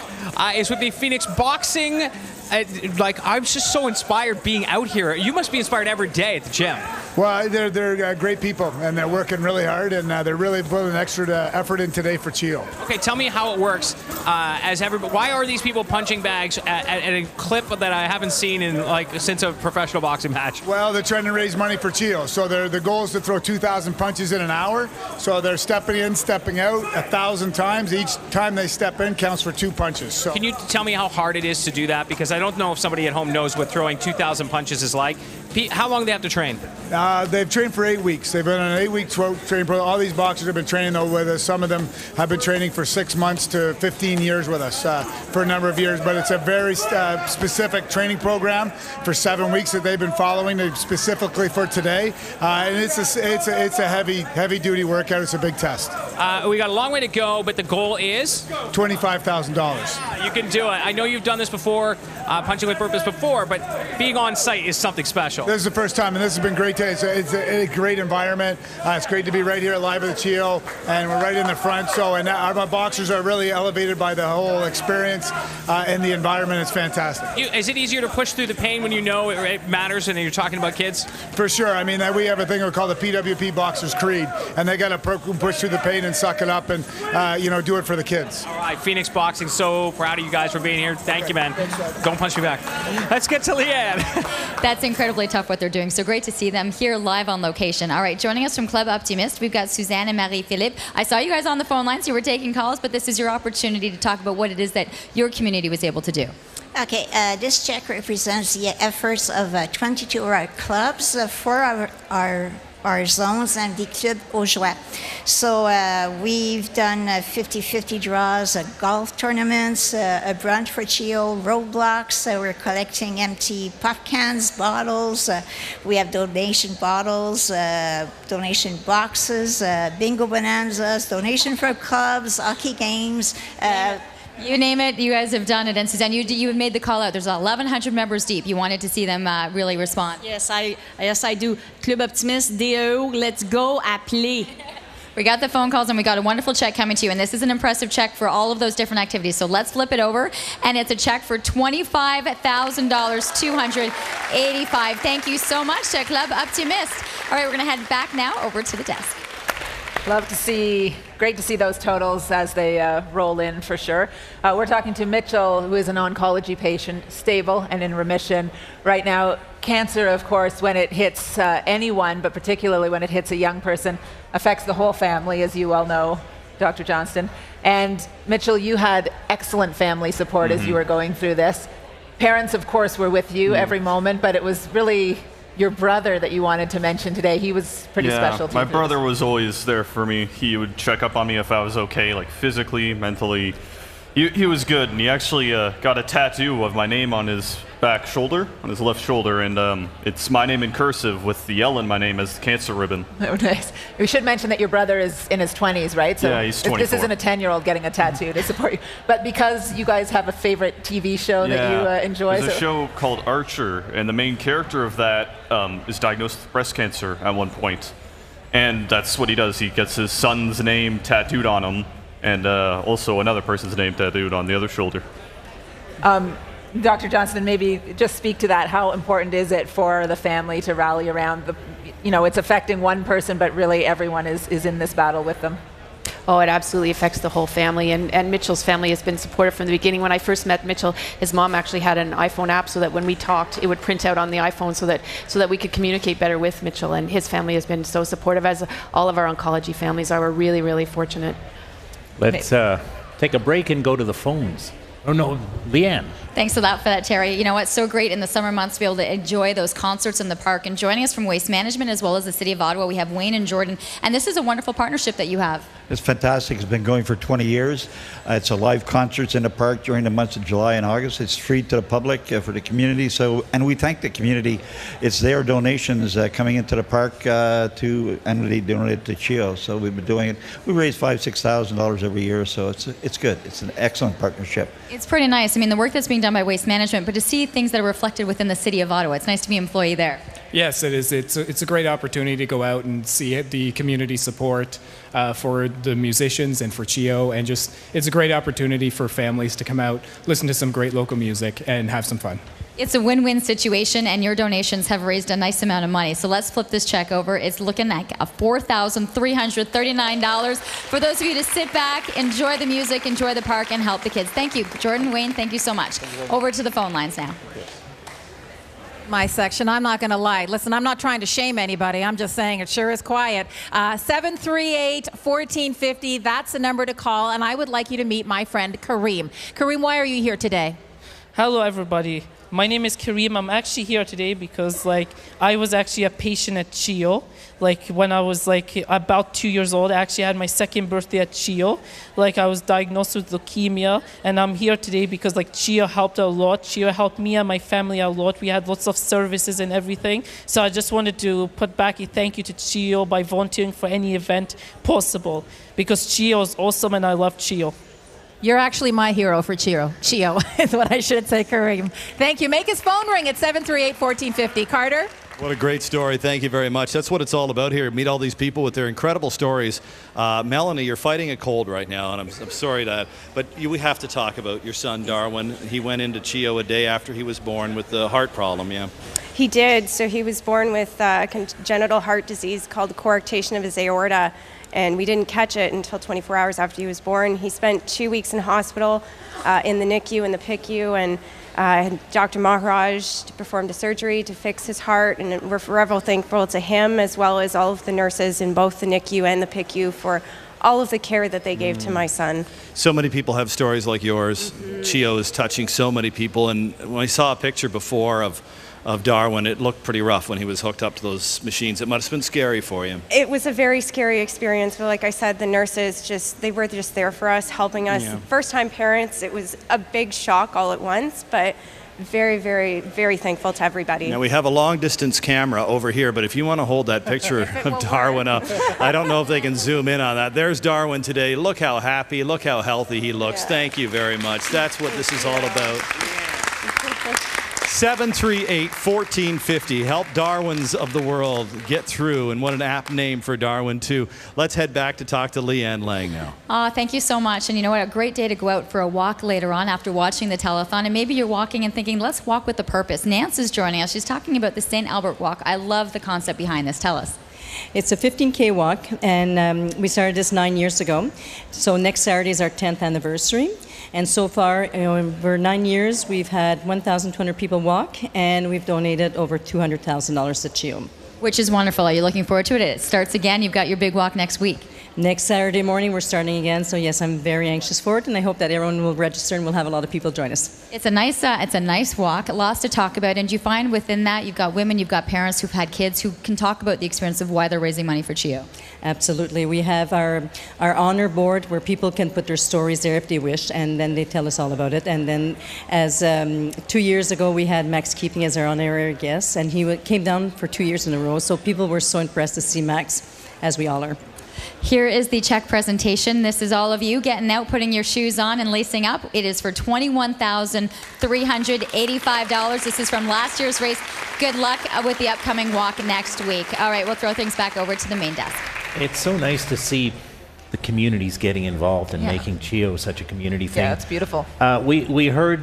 is with the Phoenix Boxing. I'm just so inspired being out here. You must be inspired every day at the gym. Well, they're great people, and they're working really hard, and they're really putting extra effort in today for CHEO. Okay, tell me how it works. Why are these people punching bags at a clip that I haven't seen in since a professional boxing match? Well, they're trying to raise money for CHEO, so the goal is to throw 2,000 punches in an hour. So they're stepping in, stepping out 1,000 times. Each time they step in counts for 2 punches. So can you tell me how hard it is to do that? Because I don't know if somebody at home knows what throwing 2,000 punches is like. How long do they have to train? They've trained for 8 weeks. They've been on an 8-week training program. All these boxers have been training though with us. Some of them have been training for 6 months to 15 years with us for a number of years. But it's a very specific training program for 7 weeks that they've been following specifically for today. And it's a heavy duty workout. It's a big test. We got a long way to go, but the goal is $25,000. You can do it. I know you've done this before, punching with purpose before, but being on site is something special. This is the first time, and this has been great today. It's a great environment. It's great to be right here live at the CHEO, and we're right in the front. And our boxers are really elevated by the whole experience, and the environment is fantastic. Is it easier to push through the pain when you know it matters and you're talking about kids? For sure. I mean, we have a thing we call the PWP Boxers Creed, and they got to push through the pain and suck it up and do it for the kids. All right, Phoenix Boxing, so proud of you guys for being here. Thank you, man. Don't punch me back. Let's get to Leanne. That's incredibly tough what they're doing. So great to see them here live on location. All right, joining us from Club Optimist, we've got Suzanne and Marie-Philippe. I saw you guys on the phone lines. You were taking calls, but this is your opportunity to talk about what it is that your community was able to do. Okay, this check represents the efforts of 22 of our clubs, 4 of our zones, and the Club Aujois. So we've done 50-50 draws, golf tournaments, a brunch for CHEO, roadblocks. We're collecting empty pop cans, bottles. We have donation bottles, donation boxes, bingo bonanzas, donation for clubs, hockey games. You name it, you guys have done it. And Suzanne, you have made the call out. There's 1,100 members deep. You wanted to see them really respond. Yes, I do. Club Optimist, DEO, let's go, appeler. We got the phone calls and we got a wonderful check coming to you. And this is an impressive check for all of those different activities. So let's flip it over. And it's a check for $25,000, $285. Thank you so much to Club Optimist. All right, we're going to head back now over to the desk. Great to see those totals as they roll in for sure. We're talking to Mitchell, who is an oncology patient, stable and in remission. Right now, cancer, of course, when it hits anyone, but particularly when it hits a young person, affects the whole family, as you well know, Dr. Johnston. And Mitchell, you had excellent family support as you were going through this. Parents, of course, were with you every moment, but it was really your brother that you wanted to mention today. He was pretty special to you. My brother was always there for me. He would check up on me if I was okay, like physically, mentally. He was good, and he actually got a tattoo of my name on his back shoulder, on his left shoulder, and it's my name in cursive with the L in my name as the cancer ribbon. Oh, nice. We should mention that your brother is in his 20s, right? So yeah, he's 24. This isn't a 10-year-old getting a tattoo to support you. But because you guys have a favorite TV show that you enjoy. There's a show called Archer, and the main character of that is diagnosed with breast cancer at one point. And that's what he does. He gets his son's name tattooed on him, and also another person's name tattooed on the other shoulder. Dr. Johnston, maybe just speak to that. How important is it for the family to rally around it's affecting one person, but really everyone is in this battle with them? Oh, it absolutely affects the whole family, and Mitchell's family has been supportive from the beginning. When I first met Mitchell, his mom actually had an iPhone app so that when we talked, it would print out on the iPhone so that we could communicate better with Mitchell, and his family has been so supportive, as all of our oncology families are. We're really, really fortunate. Let's take a break and go to the phones. Oh no, Leanne. Thanks for that, Terry. You know what? So great in the summer months to be able to enjoy those concerts in the park. And joining us from Waste Management as well as the City of Ottawa, we have Wayne and Jordan. And this is a wonderful partnership that you have. It's fantastic. It's been going for 20 years. It's a live concerts in the park during the months of July and August. It's free to the public, for the community. And we thank the community. It's their donations coming into the park and they donate to CHEO. So we've been doing it. We raise $5,000-6,000 every year. So it's good. It's an excellent partnership. It's pretty nice. I mean, the work that's being done by Waste Management, but to see things that are reflected within the City of Ottawa, it's nice to be an employee there. Yes, it is. It's a great opportunity to go out and see the community support for the musicians and for CHEO, and just it's a great opportunity for families to come out, listen to some great local music, and have some fun. It's a win-win situation, and your donations have raised a nice amount of money. So let's flip this check over. It's looking like $4,339 for those of you to sit back, enjoy the music, enjoy the park, and help the kids. Thank you. Jordan, Wayne, thank you so much. Over to the phone lines now. My section. I'm not going to lie. Listen, I'm not trying to shame anybody. I'm just saying it sure is quiet. 738-1450. That's the number to call. And I would like you to meet my friend Kareem. Kareem, why are you here today? Hello, everybody. My name is Kareem. I'm actually here today because, I was actually a patient at CHEO. When I was, about 2 years old, I actually had my second birthday at CHEO. I was diagnosed with leukemia, and I'm here today because, CHEO helped a lot. CHEO helped me and my family a lot. We had lots of services and everything. So I just wanted to put back a thank you to CHEO by volunteering for any event possible, because CHEO is awesome, and I love CHEO. You're actually my hero for CHEO is what I should say, Kareem. Thank you. Make his phone ring at 738-1450. Carter? What a great story. Thank you very much. That's what it's all about here. Meet all these people with their incredible stories. Melanie, you're fighting a cold right now, and I'm sorry but we have to talk about your son, Darwin. He went into CHEO a day after he was born with the heart problem, yeah? He did. So he was born with congenital heart disease called coarctation of his aorta. And we didn't catch it until 24 hours after he was born. He spent 2 weeks in hospital in the NICU and the PICU, and Dr. Maharaj performed a surgery to fix his heart, and we're forever thankful to him as well as all of the nurses in both the NICU and the PICU for all of the care that they gave to my son. So many people have stories like yours. CHEO is touching so many people, and when I saw a picture before of Darwin, it looked pretty rough when he was hooked up to those machines. It must have been scary for you. It was a very scary experience, but like I said, the nurses they were just there for us, helping us. Yeah. First-time parents, it was a big shock all at once, but very, very, very thankful to everybody. Now, we have a long-distance camera over here, but if you want to hold that picture of Darwin up, I don't know if they can zoom in on that. There's Darwin today. Look how happy, look how healthy he looks. Yeah. Thank you very much. That's what this is all about. 738-1450. Help Darwins of the world get through, and what an apt name for Darwin, too. Let's head back to talk to Leanne Lang now. Thank you so much. And you know what? A great day to go out for a walk later on after watching the telethon. And maybe you're walking and thinking, let's walk with a purpose. Nance is joining us. She's talking about the St. Albert Walk. I love the concept behind this. Tell us. It's a 15K walk, and we started this 9 years ago. So next Saturday is our 10th anniversary. And so far, over 9 years, we've had 1,200 people walk, and we've donated over $200,000 to CHEO. Which is wonderful. Are you looking forward to it? It starts again. You've got your big walk next week. Next Saturday morning, we're starting again. So yes, I'm very anxious for it, and I hope that everyone will register and we'll have a lot of people join us. It's a nice walk. Lots to talk about. And you find within that, you've got women, you've got parents who've had kids who can talk about the experience of why they're raising money for CHEO. Absolutely. We have our honor board where people can put their stories there if they wish, and then they tell us all about it. And then as 2 years ago, we had Max Keeping as our honorary guest, and he came down for 2 years in a row. So people were so impressed to see Max, as we all are. Here is the check presentation. This is all of you getting out, putting your shoes on, and lacing up. It is for $21,385. This is from last year's race. Good luck with the upcoming walk next week. All right, we'll throw things back over to the main desk. It's so nice to see the communities getting involved and making CHEO such a community thing. Yeah, it's beautiful. We heard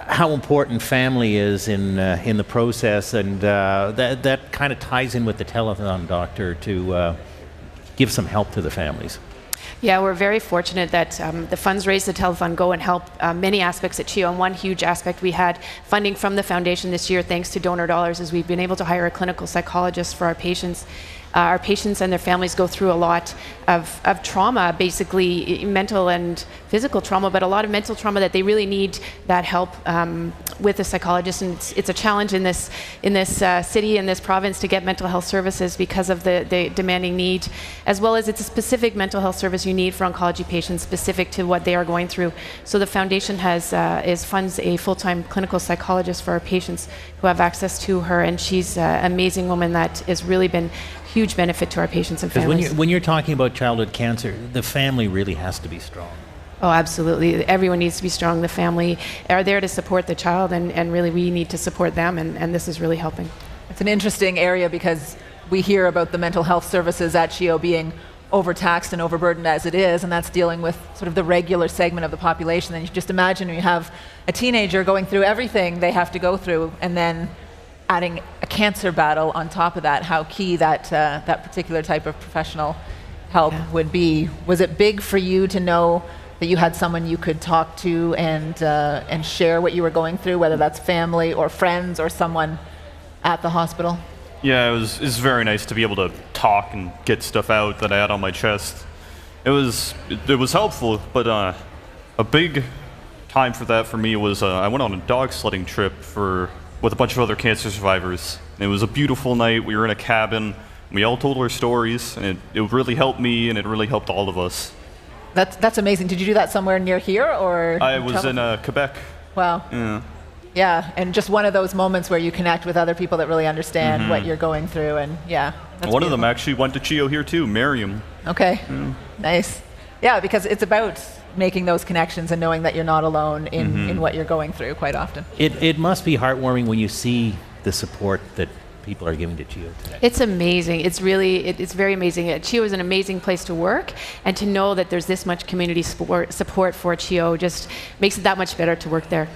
how important family is in the process, and that kind of ties in with the telethon, Doctor, to give some help to the families. Yeah, we're very fortunate that the funds raised at Telethon go and help many aspects at CHEO. And one huge aspect, we had funding from the foundation this year thanks to donor dollars, as we've been able to hire a clinical psychologist for our patients. our patients and their families go through a lot of trauma, basically mental and physical trauma, but a lot of mental trauma that they really need that help with a psychologist. And it's a challenge in this city, in this province, to get mental health services because of the demanding need, as well as it's a specific mental health service you need for oncology patients specific to what they are going through. So the foundation funds a full-time clinical psychologist for our patients who have access to her, and she's an amazing woman that has really been huge benefit to our patients and families. When you're talking about childhood cancer, the family really has to be strong. Oh, absolutely. Everyone needs to be strong. The family are there to support the child, and really we need to support them, and this is really helping. It's an interesting area because we hear about the mental health services at CHEO being overtaxed and overburdened as it is, and that's dealing with sort of the regular segment of the population. And you just imagine when you have a teenager going through everything they have to go through, and then adding a cancer battle on top of that, how key that particular type of professional help would be. Was it big for you to know that you had someone you could talk to and share what you were going through, whether that's family or friends or someone at the hospital? Yeah, it was very nice to be able to talk and get stuff out that I had on my chest. It was helpful, but a big time for that for me was I went on a dog sledding trip with a bunch of other cancer survivors. It was a beautiful night. We were in a cabin. We all told our stories, and it really helped me, and it really helped all of us. That's amazing. Did you do that somewhere near here, or? I was in Quebec. Wow. Yeah. Yeah, and just one of those moments where you connect with other people that really understand what you're going through, and yeah. One of them actually went to CHEO here too, Miriam. Okay, nice. Yeah, because it's about making those connections and knowing that you're not alone in what you're going through quite often. It must be heartwarming when you see the support that people are giving to CHEO today. It's amazing. It's very amazing. CHEO is an amazing place to work, and to know that there's this much community support for CHEO just makes it that much better to work there.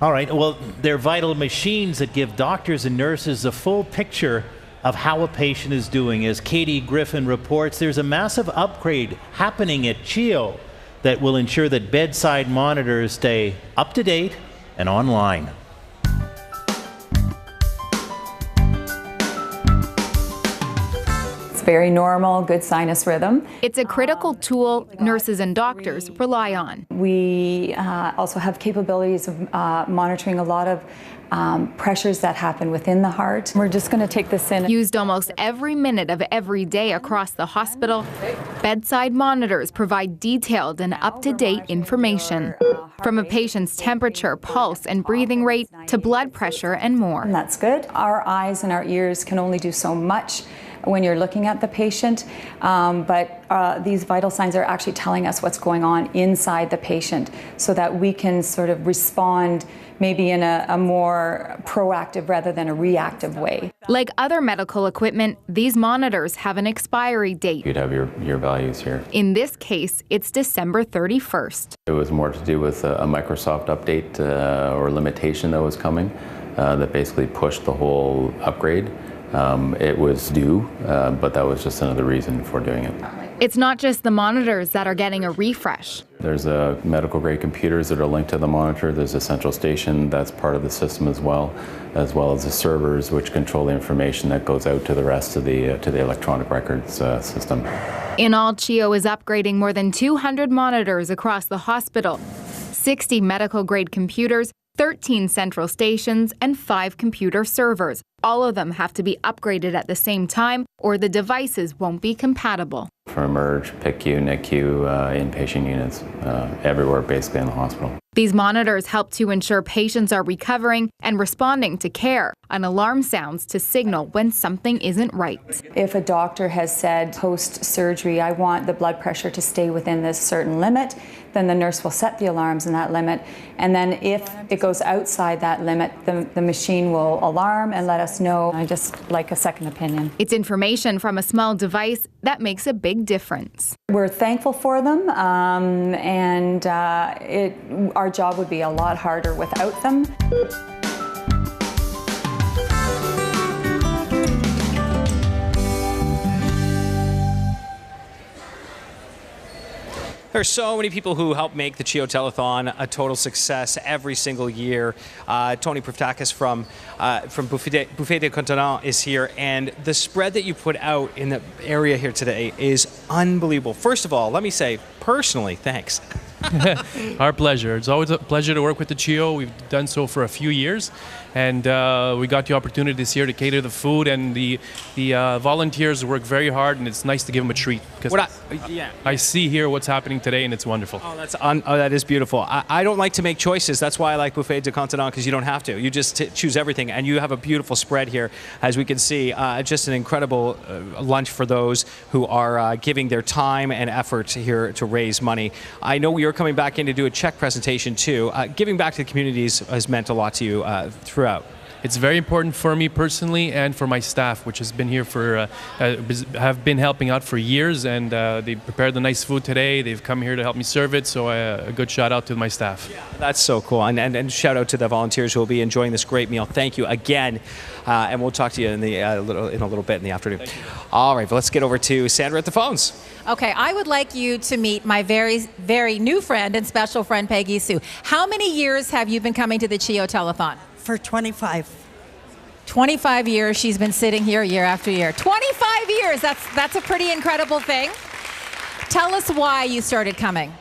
All right, well, they're vital machines that give doctors and nurses a full picture of how a patient is doing. As Katie Griffin reports, there's a massive upgrade happening at CHEO that will ensure that bedside monitors stay up to date and online. Very normal, good sinus rhythm. It's a critical tool nurses and doctors rely on. We also have capabilities of monitoring a lot of pressures that happen within the heart. We're just going to take this in. Used almost every minute of every day across the hospital, bedside monitors provide detailed and up-to-date information. From a patient's temperature, pulse, and breathing rate to blood pressure and more. And that's good. Our eyes and our ears can only do so much when you're looking at the patient, but these vital signs are actually telling us what's going on inside the patient so that we can sort of respond maybe in a more proactive rather than a reactive way. Like other medical equipment, these monitors have an expiry date. You'd have your values here. In this case, it's December 31st. It was more to do with a Microsoft update or limitation that was coming that basically pushed the whole upgrade. It was due, but that was just another reason for doing it. It's not just the monitors that are getting a refresh. There's medical grade computers that are linked to the monitor. There's a central station that's part of the system as well as the servers which control the information that goes out to the rest of the electronic records system. In all, CHEO is upgrading more than 200 monitors across the hospital, 60 medical grade computers, 13 central stations, and 5 computer servers. All of them have to be upgraded at the same time, or the devices won't be compatible. For eMERGE, PICU, NICU, inpatient units, everywhere basically in the hospital. These monitors help to ensure patients are recovering and responding to care. An alarm sounds to signal when something isn't right. If a doctor has said post-surgery, I want the blood pressure to stay within this certain limit, then the nurse will set the alarms in that limit. And then if it goes outside that limit, the machine will alarm and let us know. I just like a second opinion. It's information from a small device that makes a big difference. We're thankful for them, and our job would be a lot harder without them. There are so many people who help make the CHEO Telethon a total success every single year. Tony Priftakis from Buffet de Continent is here, and the spread that you put out in the area here today is unbelievable. First of all, let me say, personally, thanks. Our pleasure. It's always a pleasure to work with the CHEO. We've done so for a few years, and we got the opportunity this year to cater the food, and the volunteers work very hard, and it's nice to give them a treat. Because I see here what's happening today, and it's wonderful. Oh, that is beautiful. I don't like to make choices. That's why I like Buffet de Continent, because you don't have to. You just choose everything, and you have a beautiful spread here, as we can see. Just an incredible lunch for those who are giving their time and effort here to raise money. I know you're coming back in to do a check presentation too. Giving back to the communities has meant a lot to you throughout. It's very important for me personally and for my staff, which has been here for, have been helping out for years, and they prepared the nice food today. They've come here to help me serve it, so a good shout out to my staff. Yeah, that's so cool, and shout out to the volunteers who will be enjoying this great meal. Thank you again, and we'll talk to you in a little bit in the afternoon. All right, but let's get over to Sandra at the phones. Okay, I would like you to meet my very, very new friend and special friend, Peggy Sue. How many years have you been coming to the CHEO Telethon? For 25. 25 years she's been sitting here year after year. 25 years, that's a pretty incredible thing. Tell us why you started coming.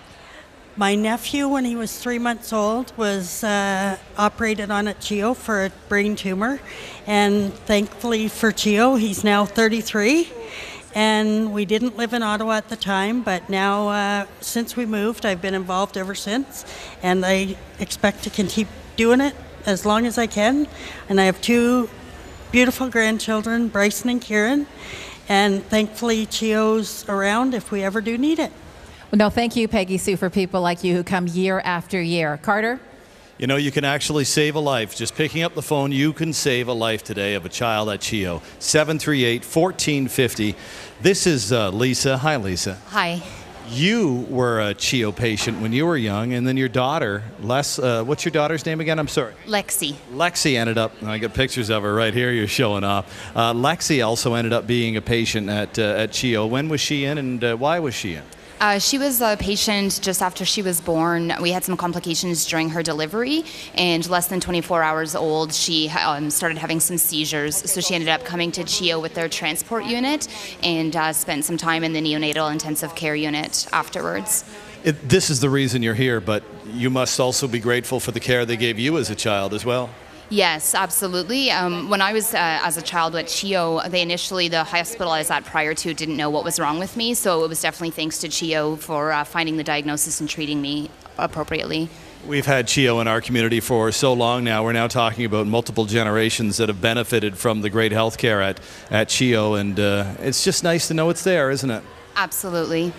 My nephew, when he was 3 months old, was operated on at CHEO for a brain tumor. And thankfully for CHEO, he's now 33. And we didn't live in Ottawa at the time, but now since we moved, I've been involved ever since. And I expect to keep doing it as long as I can. And I have 2 beautiful grandchildren, Bryson and Kieran. And thankfully, CHEO's around if we ever do need it. Well, no, thank you, Peggy Sue, for people like you who come year after year. Carter? You know, you can actually save a life. Just picking up the phone, you can save a life today of a child at CHEO. 738-1450. This is Lisa. Hi, Lisa. Hi. You were a CHEO patient when you were young, and then your daughter, what's your daughter's name again? I'm sorry. Lexi. Lexi ended up, I got pictures of her right here you're showing off. Lexi also ended up being a patient at CHEO. When was she in, and why was she in? She was a patient just after she was born. We had some complications during her delivery, and less than 24 hours old, she started having some seizures. So she ended up coming to CHEO with their transport unit and spent some time in the neonatal intensive care unit afterwards. This is the reason you're here, but you must also be grateful for the care they gave you as a child as well. Yes, absolutely. When I was as a child at CHEO, the hospital I was at prior to didn't know what was wrong with me, so it was definitely thanks to CHEO for finding the diagnosis and treating me appropriately. We've had CHEO in our community for so long now. We're now talking about multiple generations that have benefited from the great health care at CHEO, and it's just nice to know it's there, isn't it? Absolutely.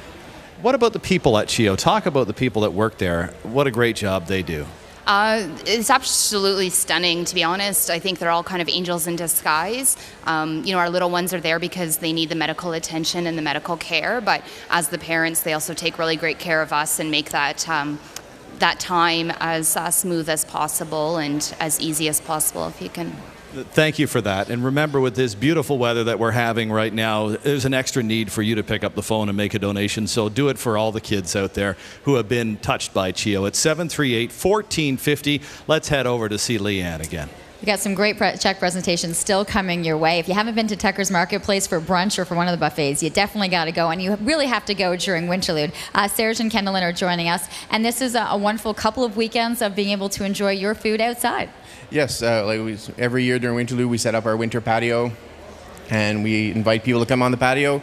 What about the people at CHEO? Talk about the people that work there. What a great job they do. It's absolutely stunning, to be honest. I think they're all kind of angels in disguise. Our little ones are there because they need the medical attention and the medical care, but as the parents, they also take really great care of us and make that time as smooth as possible and as easy as possible if you can. Thank you for that. And remember, with this beautiful weather that we're having right now, there's an extra need for you to pick up the phone and make a donation. So do it for all the kids out there who have been touched by CHEO. It's 738-1450. Let's head over to see Leanne again. We got some great check presentations still coming your way. If you haven't been to Tucker's Marketplace for brunch or for one of the buffets, you definitely got to go, and you really have to go during Winterlude. Serge and Kendallin are joining us, and this is a wonderful couple of weekends of being able to enjoy your food outside. Yes, every year during Winterlude we set up our winter patio, and we invite people to come on the patio,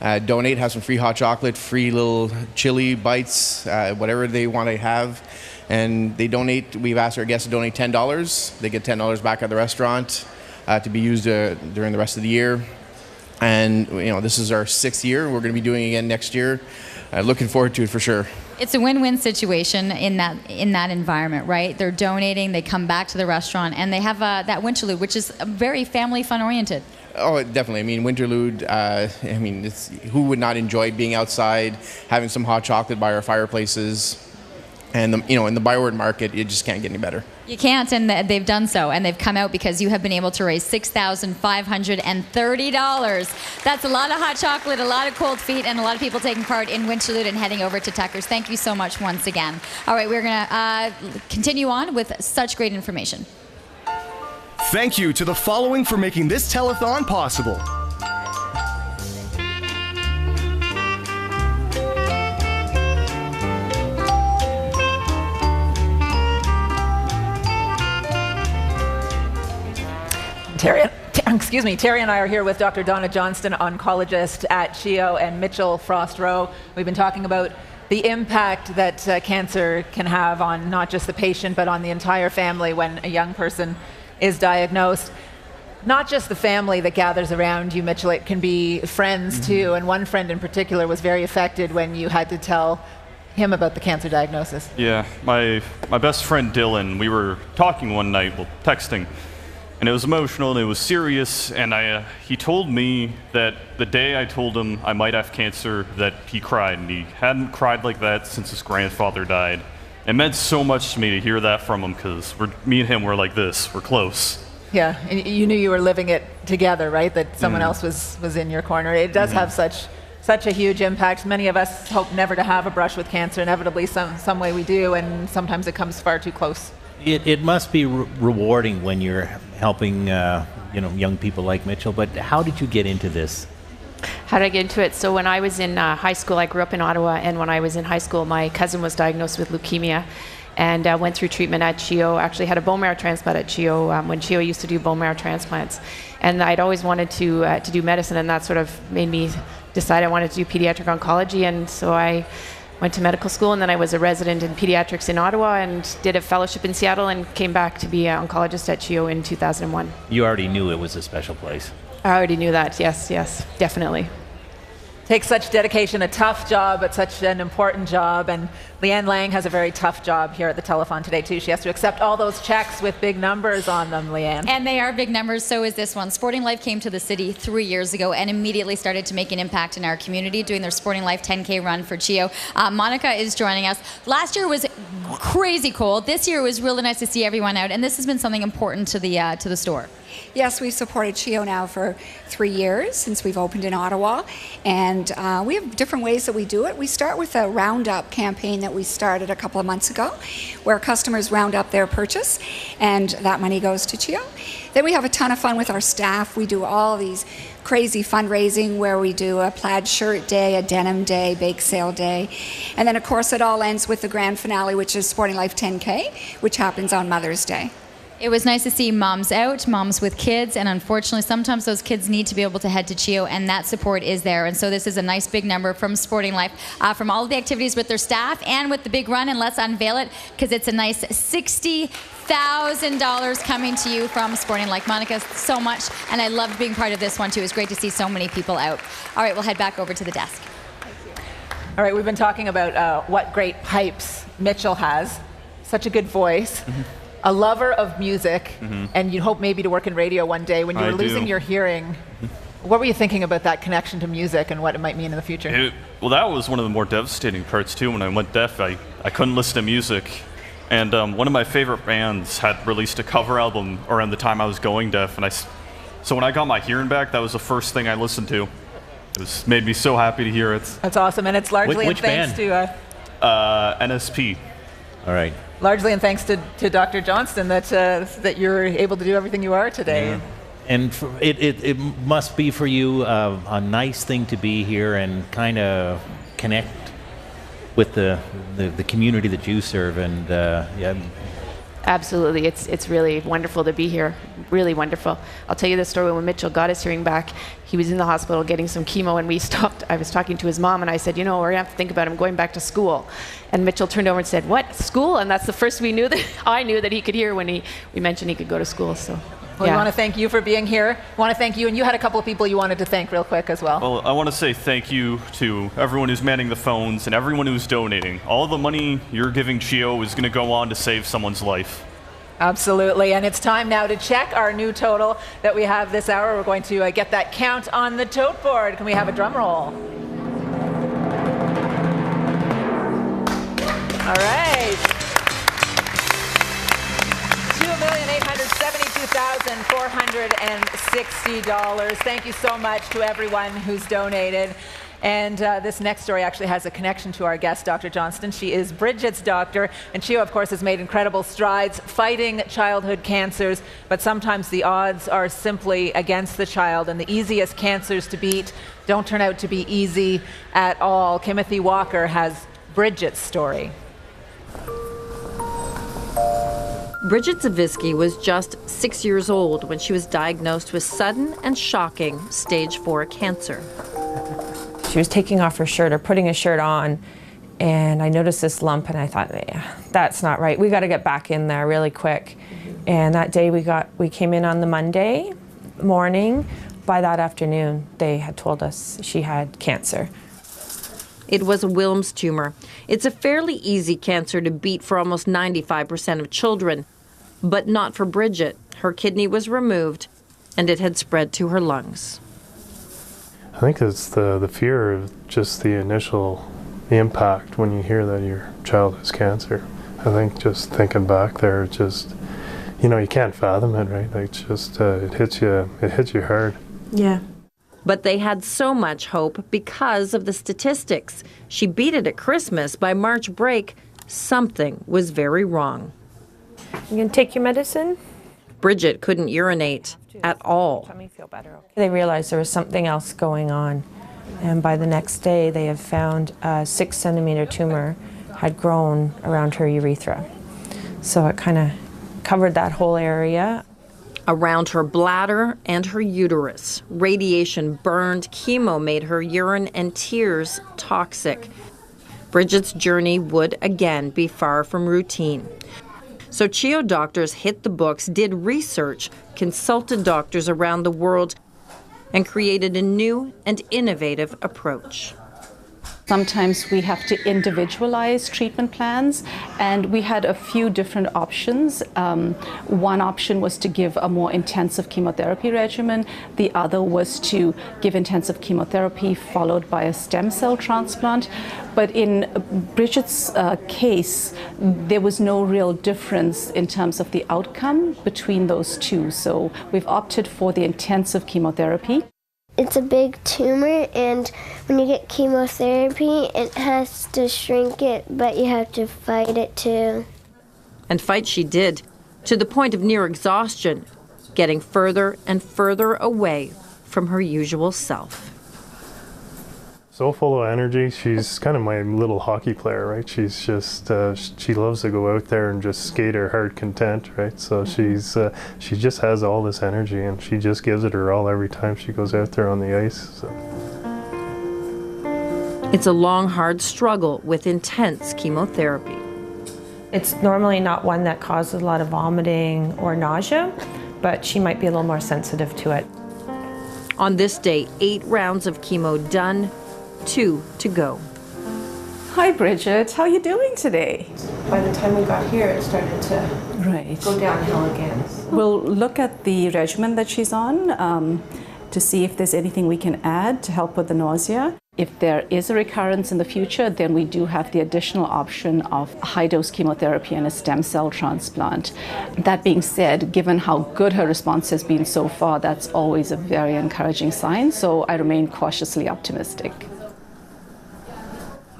donate, have some free hot chocolate, free little chili bites, whatever they want to have. And they donate. We've asked our guests to donate $10. They get $10 back at the restaurant to be used during the rest of the year. And this is our 6th year. We're going to be doing it again next year. Looking forward to it for sure. It's a win-win situation in that environment, right? They're donating, they come back to the restaurant, and they have that Winterlude, which is very family fun oriented. Oh, definitely. I mean, Winterlude, who would not enjoy being outside, having some hot chocolate by our fireplaces? And in the byword market, you just can't get any better. You can't, and they've done so, and they've come out because you have been able to raise $6,530. That's a lot of hot chocolate, a lot of cold feet, and a lot of people taking part in Winterlude and heading over to Tucker's. Thank you so much once again. All right, we're going to continue on with such great information. Thank you to the following for making this telethon possible. Terry and I are here with Dr. Donna Johnston, oncologist at CHEO, and Mitchell Frost Rowe. We've been talking about the impact that cancer can have on not just the patient, but on the entire family when a young person is diagnosed. Not just the family that gathers around you, Mitchell, it can be friends too. And one friend in particular was very affected when you had to tell him about the cancer diagnosis. Yeah, my best friend Dylan, we were talking one night, texting, and it was emotional and it was serious, and he told me that the day I told him I might have cancer, that he cried, and he hadn't cried like that since his grandfather died. It meant so much to me to hear that from him, because me and him were like this, we're close. Yeah, and you knew you were living it together, right? That someone else was in your corner. It does have such a huge impact. Many of us hope never to have a brush with cancer. Inevitably, some way we do, and sometimes it comes far too close. It must be rewarding when you're helping young people like Mitchell, but how did you get into this? How did I get into it? So when I was in high school, I grew up in Ottawa, and when I was in high school, my cousin was diagnosed with leukemia and went through treatment at CHEO, actually had a bone marrow transplant at CHEO when CHEO used to do bone marrow transplants. And I'd always wanted to do medicine, and that sort of made me decide I wanted to do pediatric oncology, and so I went to medical school, and then I was a resident in pediatrics in Ottawa and did a fellowship in Seattle and came back to be an oncologist at CHEO in 2001. You already knew it was a special place. I already knew that, yes, definitely. Takes such dedication, a tough job, but such an important job. And Leanne Lang has a very tough job here at the telethon today, too. She has to accept all those checks with big numbers on them, Leanne. And they are big numbers, so is this one. Sporting Life came to the city 3 years ago and immediately started to make an impact in our community, doing their Sporting Life 10K run for CHEO. Monica is joining us. Last year was crazy cold. This year it was really nice to see everyone out, and this has been something important to the store. Yes, we've supported CHEO now for 3 years since we've opened in Ottawa, and we have different ways that we do it. We start with a roundup campaign that we started a couple of months ago, where customers round up their purchase, and that money goes to CHEO. Then we have a ton of fun with our staff. We do all these crazy fundraising where we do a plaid shirt day, a denim day, bake sale day, and then of course it all ends with the grand finale, which is Sporting Life 10K, which happens on Mother's Day. It was nice to see moms out, moms with kids, and unfortunately sometimes those kids need to be able to head to CHEO, and that support is there. And so this is a nice big number from Sporting Life, from all of the activities with their staff and with the big run, and let's unveil it because it's a nice $60,000 coming to you from Sporting Life. Monica, so much, and I loved being part of this one too. It's great to see so many people out. All right, we'll head back over to the desk. All right, we've been talking about what great pipes Mitchell has. Such a good voice. A lover of music, and you hope maybe to work in radio one day. When you were losing your hearing, what were you thinking about that connection to music and what it might mean in the future? Well, that was one of the more devastating parts too. When I went deaf, I couldn't listen to music. And one of my favorite bands had released a cover album around the time I was going deaf. And so when I got my hearing back, that was the first thing I listened to. It made me so happy to hear it. That's awesome, and it's largely Which thanks band? to... NSP. All right. Largely in thanks to Dr. Johnston that you're able to do everything you are today. Yeah. And it must be for you a nice thing to be here and kind of connect with the community that you serve. And yeah. Absolutely, it's really wonderful to be here, really wonderful. I'll tell you the story. When Mitchell got his hearing back, he was in the hospital getting some chemo, and we stopped. I was talking to his mom, and I said, we're going to have to think about him going back to school. And Mitchell turned over and said, what, school? And that's the first I knew that he could hear when we mentioned he could go to school. So. Well, we want to thank you for being here. We want to thank you, and you had a couple of people you wanted to thank real quick as well. Well, I want to say thank you to everyone who's manning the phones and everyone who's donating. All the money you're giving CHEO is going to go on to save someone's life. Absolutely, and it's time now to check our new total that we have this hour. We're going to get that count on the tote board. Can we have a drum roll? All right. $2,872,460. Thank you so much to everyone who's donated. And this next story actually has a connection to our guest, Dr. Johnston. She is Bridget's doctor, and CHEO, of course, has made incredible strides fighting childhood cancers, but sometimes the odds are simply against the child, and the easiest cancers to beat don't turn out to be easy at all. Timothy Walker has Bridget's story. Bridget Zawicki was just 6 years old when she was diagnosed with sudden and shocking stage 4 cancer. She was taking off her shirt or putting a shirt on, and I noticed this lump, and I thought, yeah, that's not right. We got to get back in there really quick. And that day we came in on the Monday morning. By that afternoon, they had told us she had cancer. It was a Wilms tumor. It's a fairly easy cancer to beat for almost 95% of children, but not for Bridget. Her kidney was removed, and it had spread to her lungs. I think it's the fear of just the initial impact when you hear that your child has cancer. I think just thinking back there, just, you know, you can't fathom it, right? Like, just it hits you hard. Yeah. But they had so much hope because of the statistics. She beat it at Christmas. By March break, something was very wrong. You gonna take your medicine? Bridget couldn't urinate at all. They realized there was something else going on, and by the next day they have found a 6-centimeter tumor had grown around her urethra. So it kind of covered that whole area. Around her bladder and her uterus. Radiation burned, chemo made her urine and tears toxic. Bridget's journey would again be far from routine. So CHEO doctors hit the books, did research, consulted doctors around the world, and created a new and innovative approach. Sometimes we have to individualize treatment plans, and we had a few different options. One option was to give a more intensive chemotherapy regimen. The other was to give intensive chemotherapy followed by a stem cell transplant. But in Bridget's case, there was no real difference in terms of the outcome between those two. So we've opted for the intensive chemotherapy. It's a big tumor, and when you get chemotherapy, it has to shrink it, but you have to fight it too. And fight she did, to the point of near exhaustion, getting further and further away from her usual self. So full of energy. She's kind of my little hockey player, right? She's just, she loves to go out there and just skate her heart content, right? So she just has all this energy, and she just gives it her all every time she goes out there on the ice. So. It's a long, hard struggle with intense chemotherapy. It's normally not one that causes a lot of vomiting or nausea, but she might be a little more sensitive to it. On this day, 8 rounds of chemo done, 2 to go. Hi Bridget, how are you doing today? By the time we got here, it started to go downhill again. We'll look at the regimen that she's on to see if there's anything we can add to help with the nausea. If there is a recurrence in the future, then we do have the additional option of high-dose chemotherapy and a stem cell transplant. That being said, given how good her response has been so far, that's always a very encouraging sign, so I remain cautiously optimistic.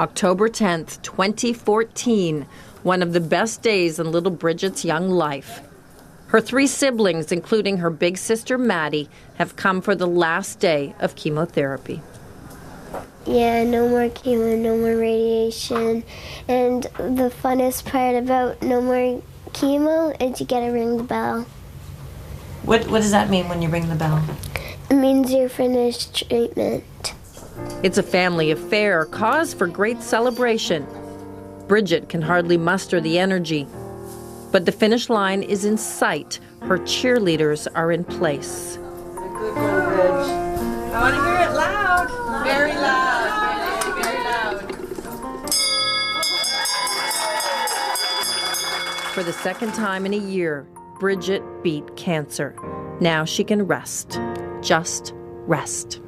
October 10th, 2014, one of the best days in little Bridget's young life. Her 3 siblings, including her big sister Maddie, have come for the last day of chemotherapy. Yeah, no more chemo, no more radiation. And the funnest part about no more chemo is you gotta ring the bell. What does that mean when you ring the bell? It means you're finished treatment. It's a family affair, cause for great celebration. Bridget can hardly muster the energy. But the finish line is in sight. Her cheerleaders are in place. Good girl, Bridge. I want to hear it loud. Very loud. Very loud. For the second time in a year, Bridget beat cancer. Now she can rest. Just rest.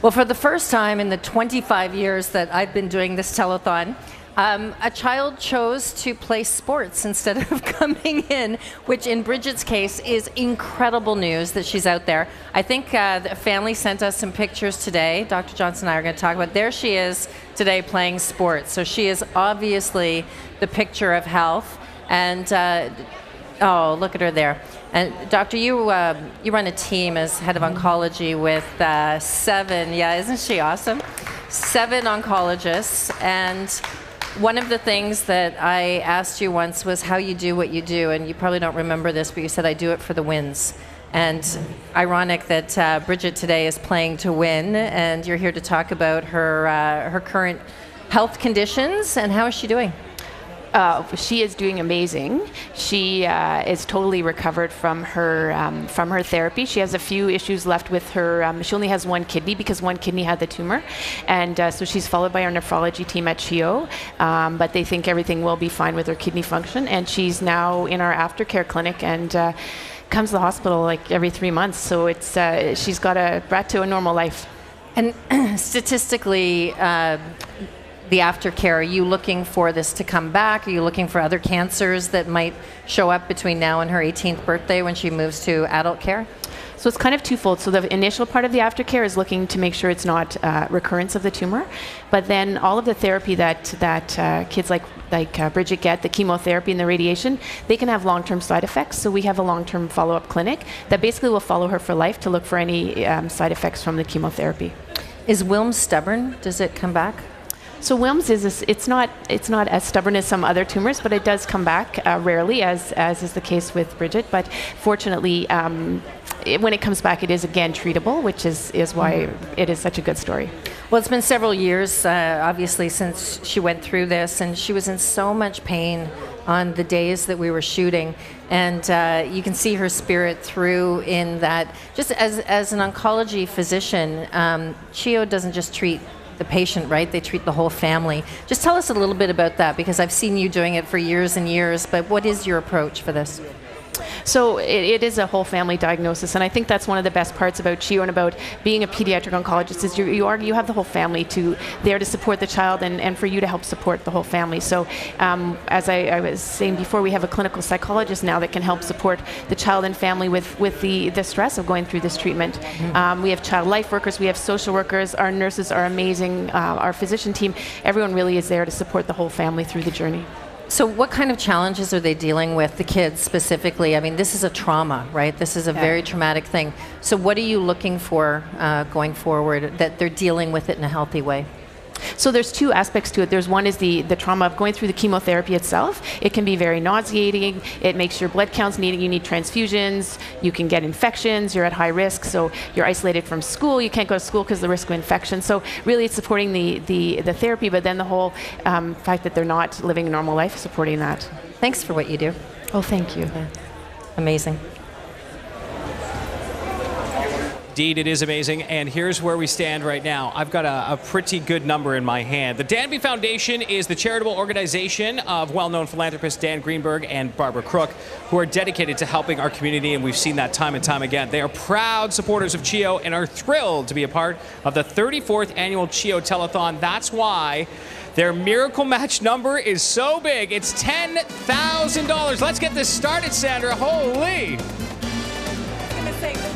Well, for the first time in the 25 years that I've been doing this telethon, a child chose to play sports instead of coming in, which in Bridget's case is incredible news that she's out there. I think the family sent us some pictures today. Dr. Johnson and I are going to talk about. There she is today playing sports. So she is obviously the picture of health. And oh, look at her there. And Doctor, you run a team as head of oncology with 7, yeah, isn't she awesome? 7 oncologists. And one of the things that I asked you once was how you do what you do, and you probably don't remember this, but you said, I do it for the wins. And ironic that Bridget today is playing to win, and you're here to talk about her current health conditions, and how is she doing? She is doing amazing. She is totally recovered from her therapy. She has a few issues left with her. She only has 1 kidney because 1 kidney had the tumor, and so she's followed by our nephrology team at CHEO. But they think everything will be fine with her kidney function, and she's now in our aftercare clinic and comes to the hospital like every 3 months. So it's she's got brought to a normal life. And statistically, the aftercare, are you looking for this to come back? Are you looking for other cancers that might show up between now and her 18th birthday when she moves to adult care? So it's kind of twofold. So the initial part of the aftercare is looking to make sure it's not recurrence of the tumor, but then all of the therapy that kids like Bridget get, the chemotherapy and the radiation, they can have long-term side effects. So we have a long-term follow-up clinic that basically will follow her for life to look for any side effects from the chemotherapy. Is Wilms stubborn? Does it come back? So Wilms it's not as stubborn as some other tumors, but it does come back rarely, as is the case with Bridget. But fortunately, when it comes back, it is again treatable, which is why it is such a good story. Well, it's been several years, obviously, since she went through this, and she was in so much pain on the days that we were shooting, and you can see her spirit through in that. Just as an oncology physician, CHEO doesn't just treat the patient, right? They treat the whole family. Just tell us a little bit about that, because I've seen you doing it for years and years, but what is your approach for this? So it is a whole family diagnosis, and I think that's one of the best parts about CHEO and about being a pediatric oncologist is you have the whole family there to support the child and for you to help support the whole family. So as I was saying before, we have a clinical psychologist now that can help support the child and family with the stress of going through this treatment. We have child life workers, we have social workers, our nurses are amazing, our physician team, everyone really is there to support the whole family through the journey. So what kind of challenges are they dealing with, the kids specifically? I mean, this is a trauma, right? This is a very traumatic thing. So what are you looking for going forward, that they're dealing with it in a healthy way? So there's 2 aspects to it. There's one is the trauma of going through the chemotherapy itself. It can be very nauseating. It makes your blood counts needing. You need transfusions. You can get infections. You're at high risk. So you're isolated from school. You can't go to school because of the risk of infection. So really it's supporting the therapy, but then the whole fact that they're not living a normal life, supporting that. Thanks for what you do. Oh, thank you. Yeah. Amazing. Indeed, it is amazing, and here's where we stand right now. I've got a pretty good number in my hand. The Danby Foundation is the charitable organization of well-known philanthropists Dan Greenberg and Barbara Crook, who are dedicated to helping our community, and we've seen that time and time again. They are proud supporters of CHEO and are thrilled to be a part of the 34th annual CHEO Telethon. That's why their Miracle Match number is so big. It's $10,000. Let's get this started, Sandra. Holy!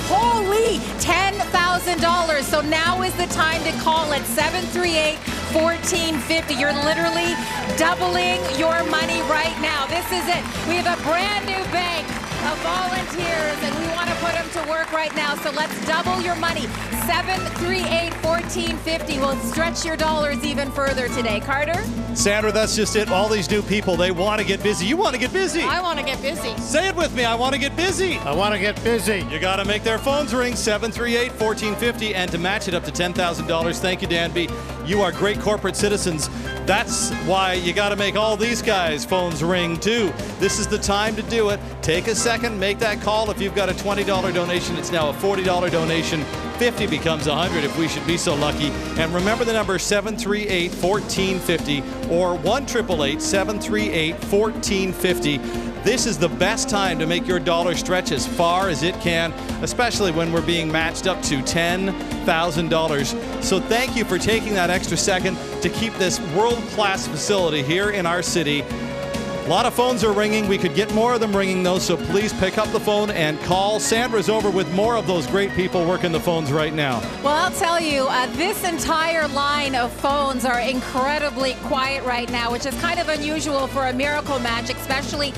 Holy $10,000. So now is the time to call it 738-1450. You're literally doubling your money right now. This is it. We have a brand new bank of volunteers, and we want to put them to work right now. So let's double your money. 738-1450 will stretch your dollars even further today. Carter? Sandra, that's just it. All these new people, they want to get busy. You want to get busy. I want to get busy. Say it with me. I want to get busy. I want to get busy. You got to make their phones ring. 738-1450. And to match it up to $10,000. Thank you, Danby. You are great corporate citizens. That's why you got to make all these guys' phones ring, too. This is the time to do it. Take a second. second, make that call. If you've got a $20 donation, it's now a $40 donation. 50 becomes 100 if we should be so lucky. And remember the number 738-1450 or 1-888-738-1450. This is the best time to make your dollar stretch as far as it can, especially when we're being matched up to $10,000. So thank you for taking that extra second to keep this world-class facility here in our city. A lot of phones are ringing. We could get more of them ringing, though, so please pick up the phone and call. Sandra's over with more of those great people working the phones right now. Well, I'll tell you, this entire line of phones are incredibly quiet right now, which is kind of unusual for a miracle match, especially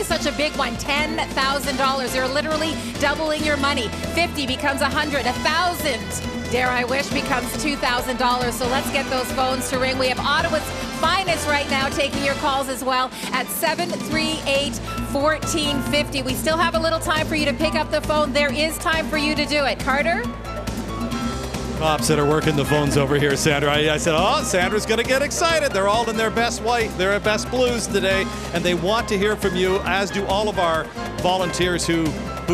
such a big one, $10,000. You're literally doubling your money. 50 becomes 100, 1,000. Dare I wish becomes $2,000. So let's get those phones to ring. We have Ottawa's finest right now taking your calls as well at 738-1450. We still have a little time for you to pick up the phone. There is time for you to do it. Carter? Cops that are working the phones over here, Sandra. I said, oh, Sandra's going to get excited. They're all in their best white. They're at best blues today, and they want to hear from you, as do all of our volunteers who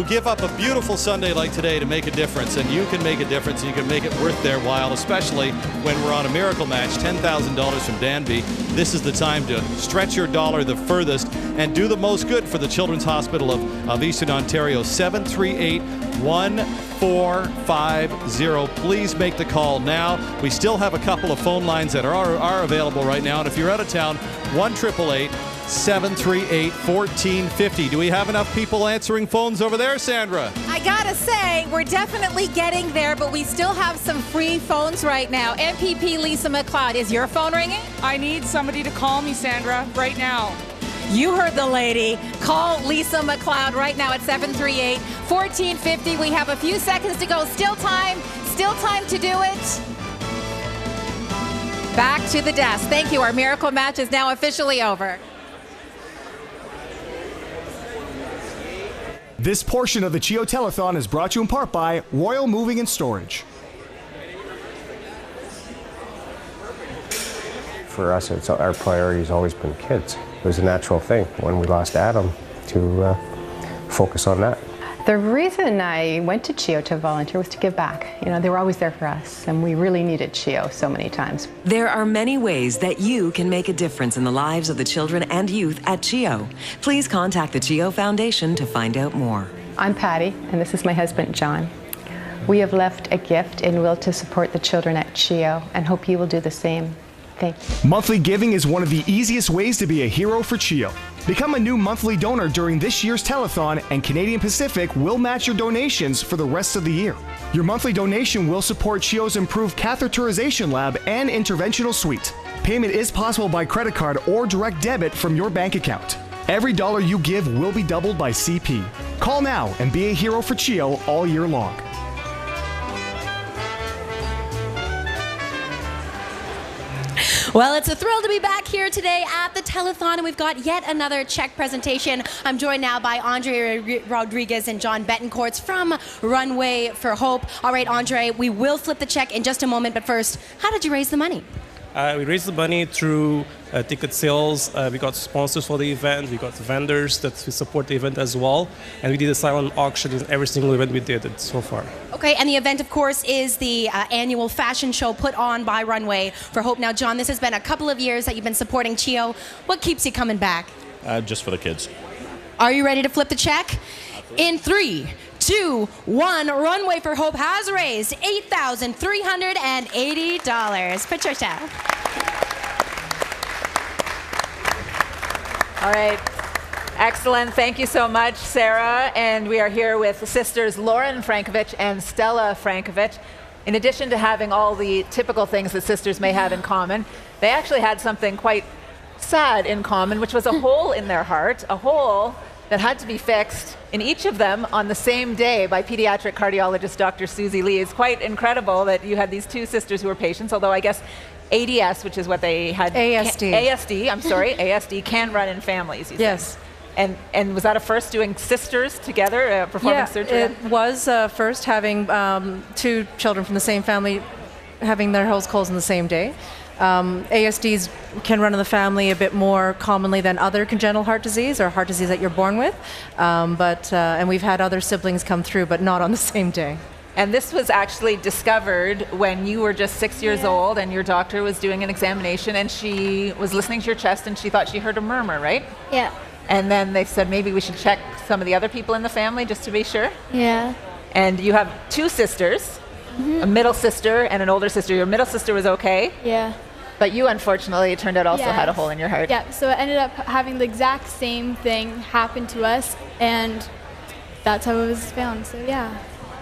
give up a beautiful Sunday like today to make a difference. And you can make a difference, and you can make it worth their while, especially when we're on a miracle match, $10,000 from Danby. This is the time to stretch your dollar the furthest and do the most good for the Children's Hospital of Eastern Ontario. 738-1450. Please make the call now. We still have a couple of phone lines that are available right now. And if you're out of town, 1-888-738-1450. Do we have enough people answering phones over there, Sandra? I gotta say, we're definitely getting there, but we still have some free phones right now. MPP Lisa McLeod, is your phone ringing? I need somebody to call me, Sandra, right now. You heard the lady. Call Lisa McLeod right now at 738-1450. We have a few seconds to go. Still time to do it. Back to the desk. Thank you. Our miracle match is now officially over. This portion of the CHEO Telethon is brought to you in part by Royal Moving and Storage. For us, our priority has always been kids. It was a natural thing when we lost Adam to focus on that. The reason I went to CHEO to volunteer was to give back. You know, they were always there for us, and we really needed CHEO so many times. There are many ways that you can make a difference in the lives of the children and youth at CHEO. Please contact the CHEO Foundation to find out more. I'm Patty, and this is my husband, John. We have left a gift in will to support the children at CHEO, and hope you will do the same. Thank you. Monthly giving is one of the easiest ways to be a hero for CHEO. Become a new monthly donor during this year's telethon, and Canadian Pacific will match your donations for the rest of the year. Your monthly donation will support CHEO's improved catheterization lab and interventional suite. Payment is possible by credit card or direct debit from your bank account. Every dollar you give will be doubled by CP. Call now and be a hero for CHEO all year long. Well, it's a thrill to be back here today at the telethon, and we've got yet another check presentation. I'm joined now by Andre Rodriguez and John Betancourt from Runway for Hope. All right, Andre, we will flip the check in just a moment, but first, how did you raise the money? We raised the money through ticket sales. We got sponsors for the event. We got vendors that support the event as well. And we did a silent auction in every single event we did so far. Okay, and the event, of course, is the annual fashion show put on by Runway for Hope. Now, John, this has been a couple of years that you've been supporting CHEO. What keeps you coming back? Just for the kids. Are you ready to flip the check? In 3, 2, 1, Runway for Hope has raised $8,380. Patricia. All right. Excellent. Thank you so much, Sarah. And we are here with sisters Lauren Frankovich and Stella Frankovich. In addition to having all the typical things that sisters may have in common, they actually had something quite sad in common, which was a hole in their heart, a hole that had to be fixed in each of them on the same day by pediatric cardiologist Dr. Susie Lee. It's quite incredible that you had these two sisters who were patients, although I guess ADS, which is what they had. ASD. ASD can run in families, you Yes. said. And was that a first, doing sisters together, performing surgery? It was first having two children from the same family having their holes in the same day. ASDs can run in the family a bit more commonly than other congenital heart disease or heart disease that you're born with. And we've had other siblings come through, but not on the same day. And this was actually discovered when you were just 6 years old and your doctor was doing an examination and she was listening to your chest and she thought she heard a murmur, right? Yeah. And then they said maybe we should check some of the other people in the family just to be sure. Yeah. And you have two sisters, a middle sister and an older sister. Your middle sister was okay. Yeah. But you, unfortunately, it turned out also had a hole in your heart. Yeah, so it ended up having the exact same thing happen to us, and that's how it was found, so yeah.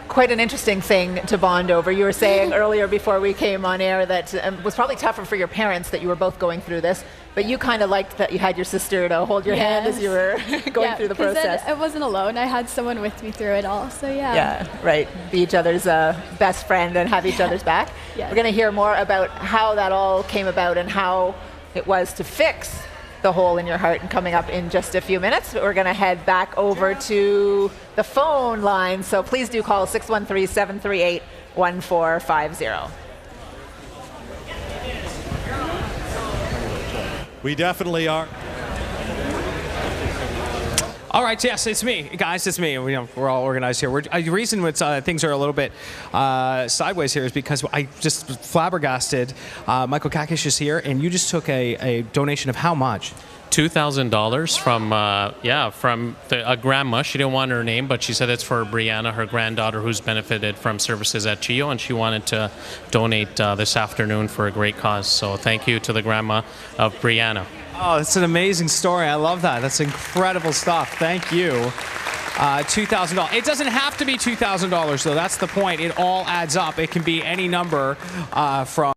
Quite an interesting thing to bond over. You were saying earlier before we came on air that it was probably tougher for your parents that you were both going through this, but you kind of liked that you had your sister to hold your hand as you were going through the process. I wasn't alone. I had someone with me through it all, so yeah. Yeah, right. Be each other's best friend and have each other's back. Yeah. We're going to hear more about how that all came about and how it was to fix the hole in your heart, and coming up in just a few minutes. We're going to head back over to the phone line, so please do call 613-738-1450. We definitely are. All right, yes, it's me, guys. It's me. We're all organized here. The reason things are a little bit sideways here is because I just flabbergasted. Michael Kakish is here, and you just took a donation of how much? $2,000 from a grandma. She didn't want her name, but she said it's for Brianna, her granddaughter, who's benefited from services at CHEO, and she wanted to donate this afternoon for a great cause. So thank you to the grandma of Brianna. Oh, that's an amazing story. I love that. That's incredible stuff. Thank you. $2,000. It doesn't have to be $2,000, though. That's the point. It all adds up. It can be any number from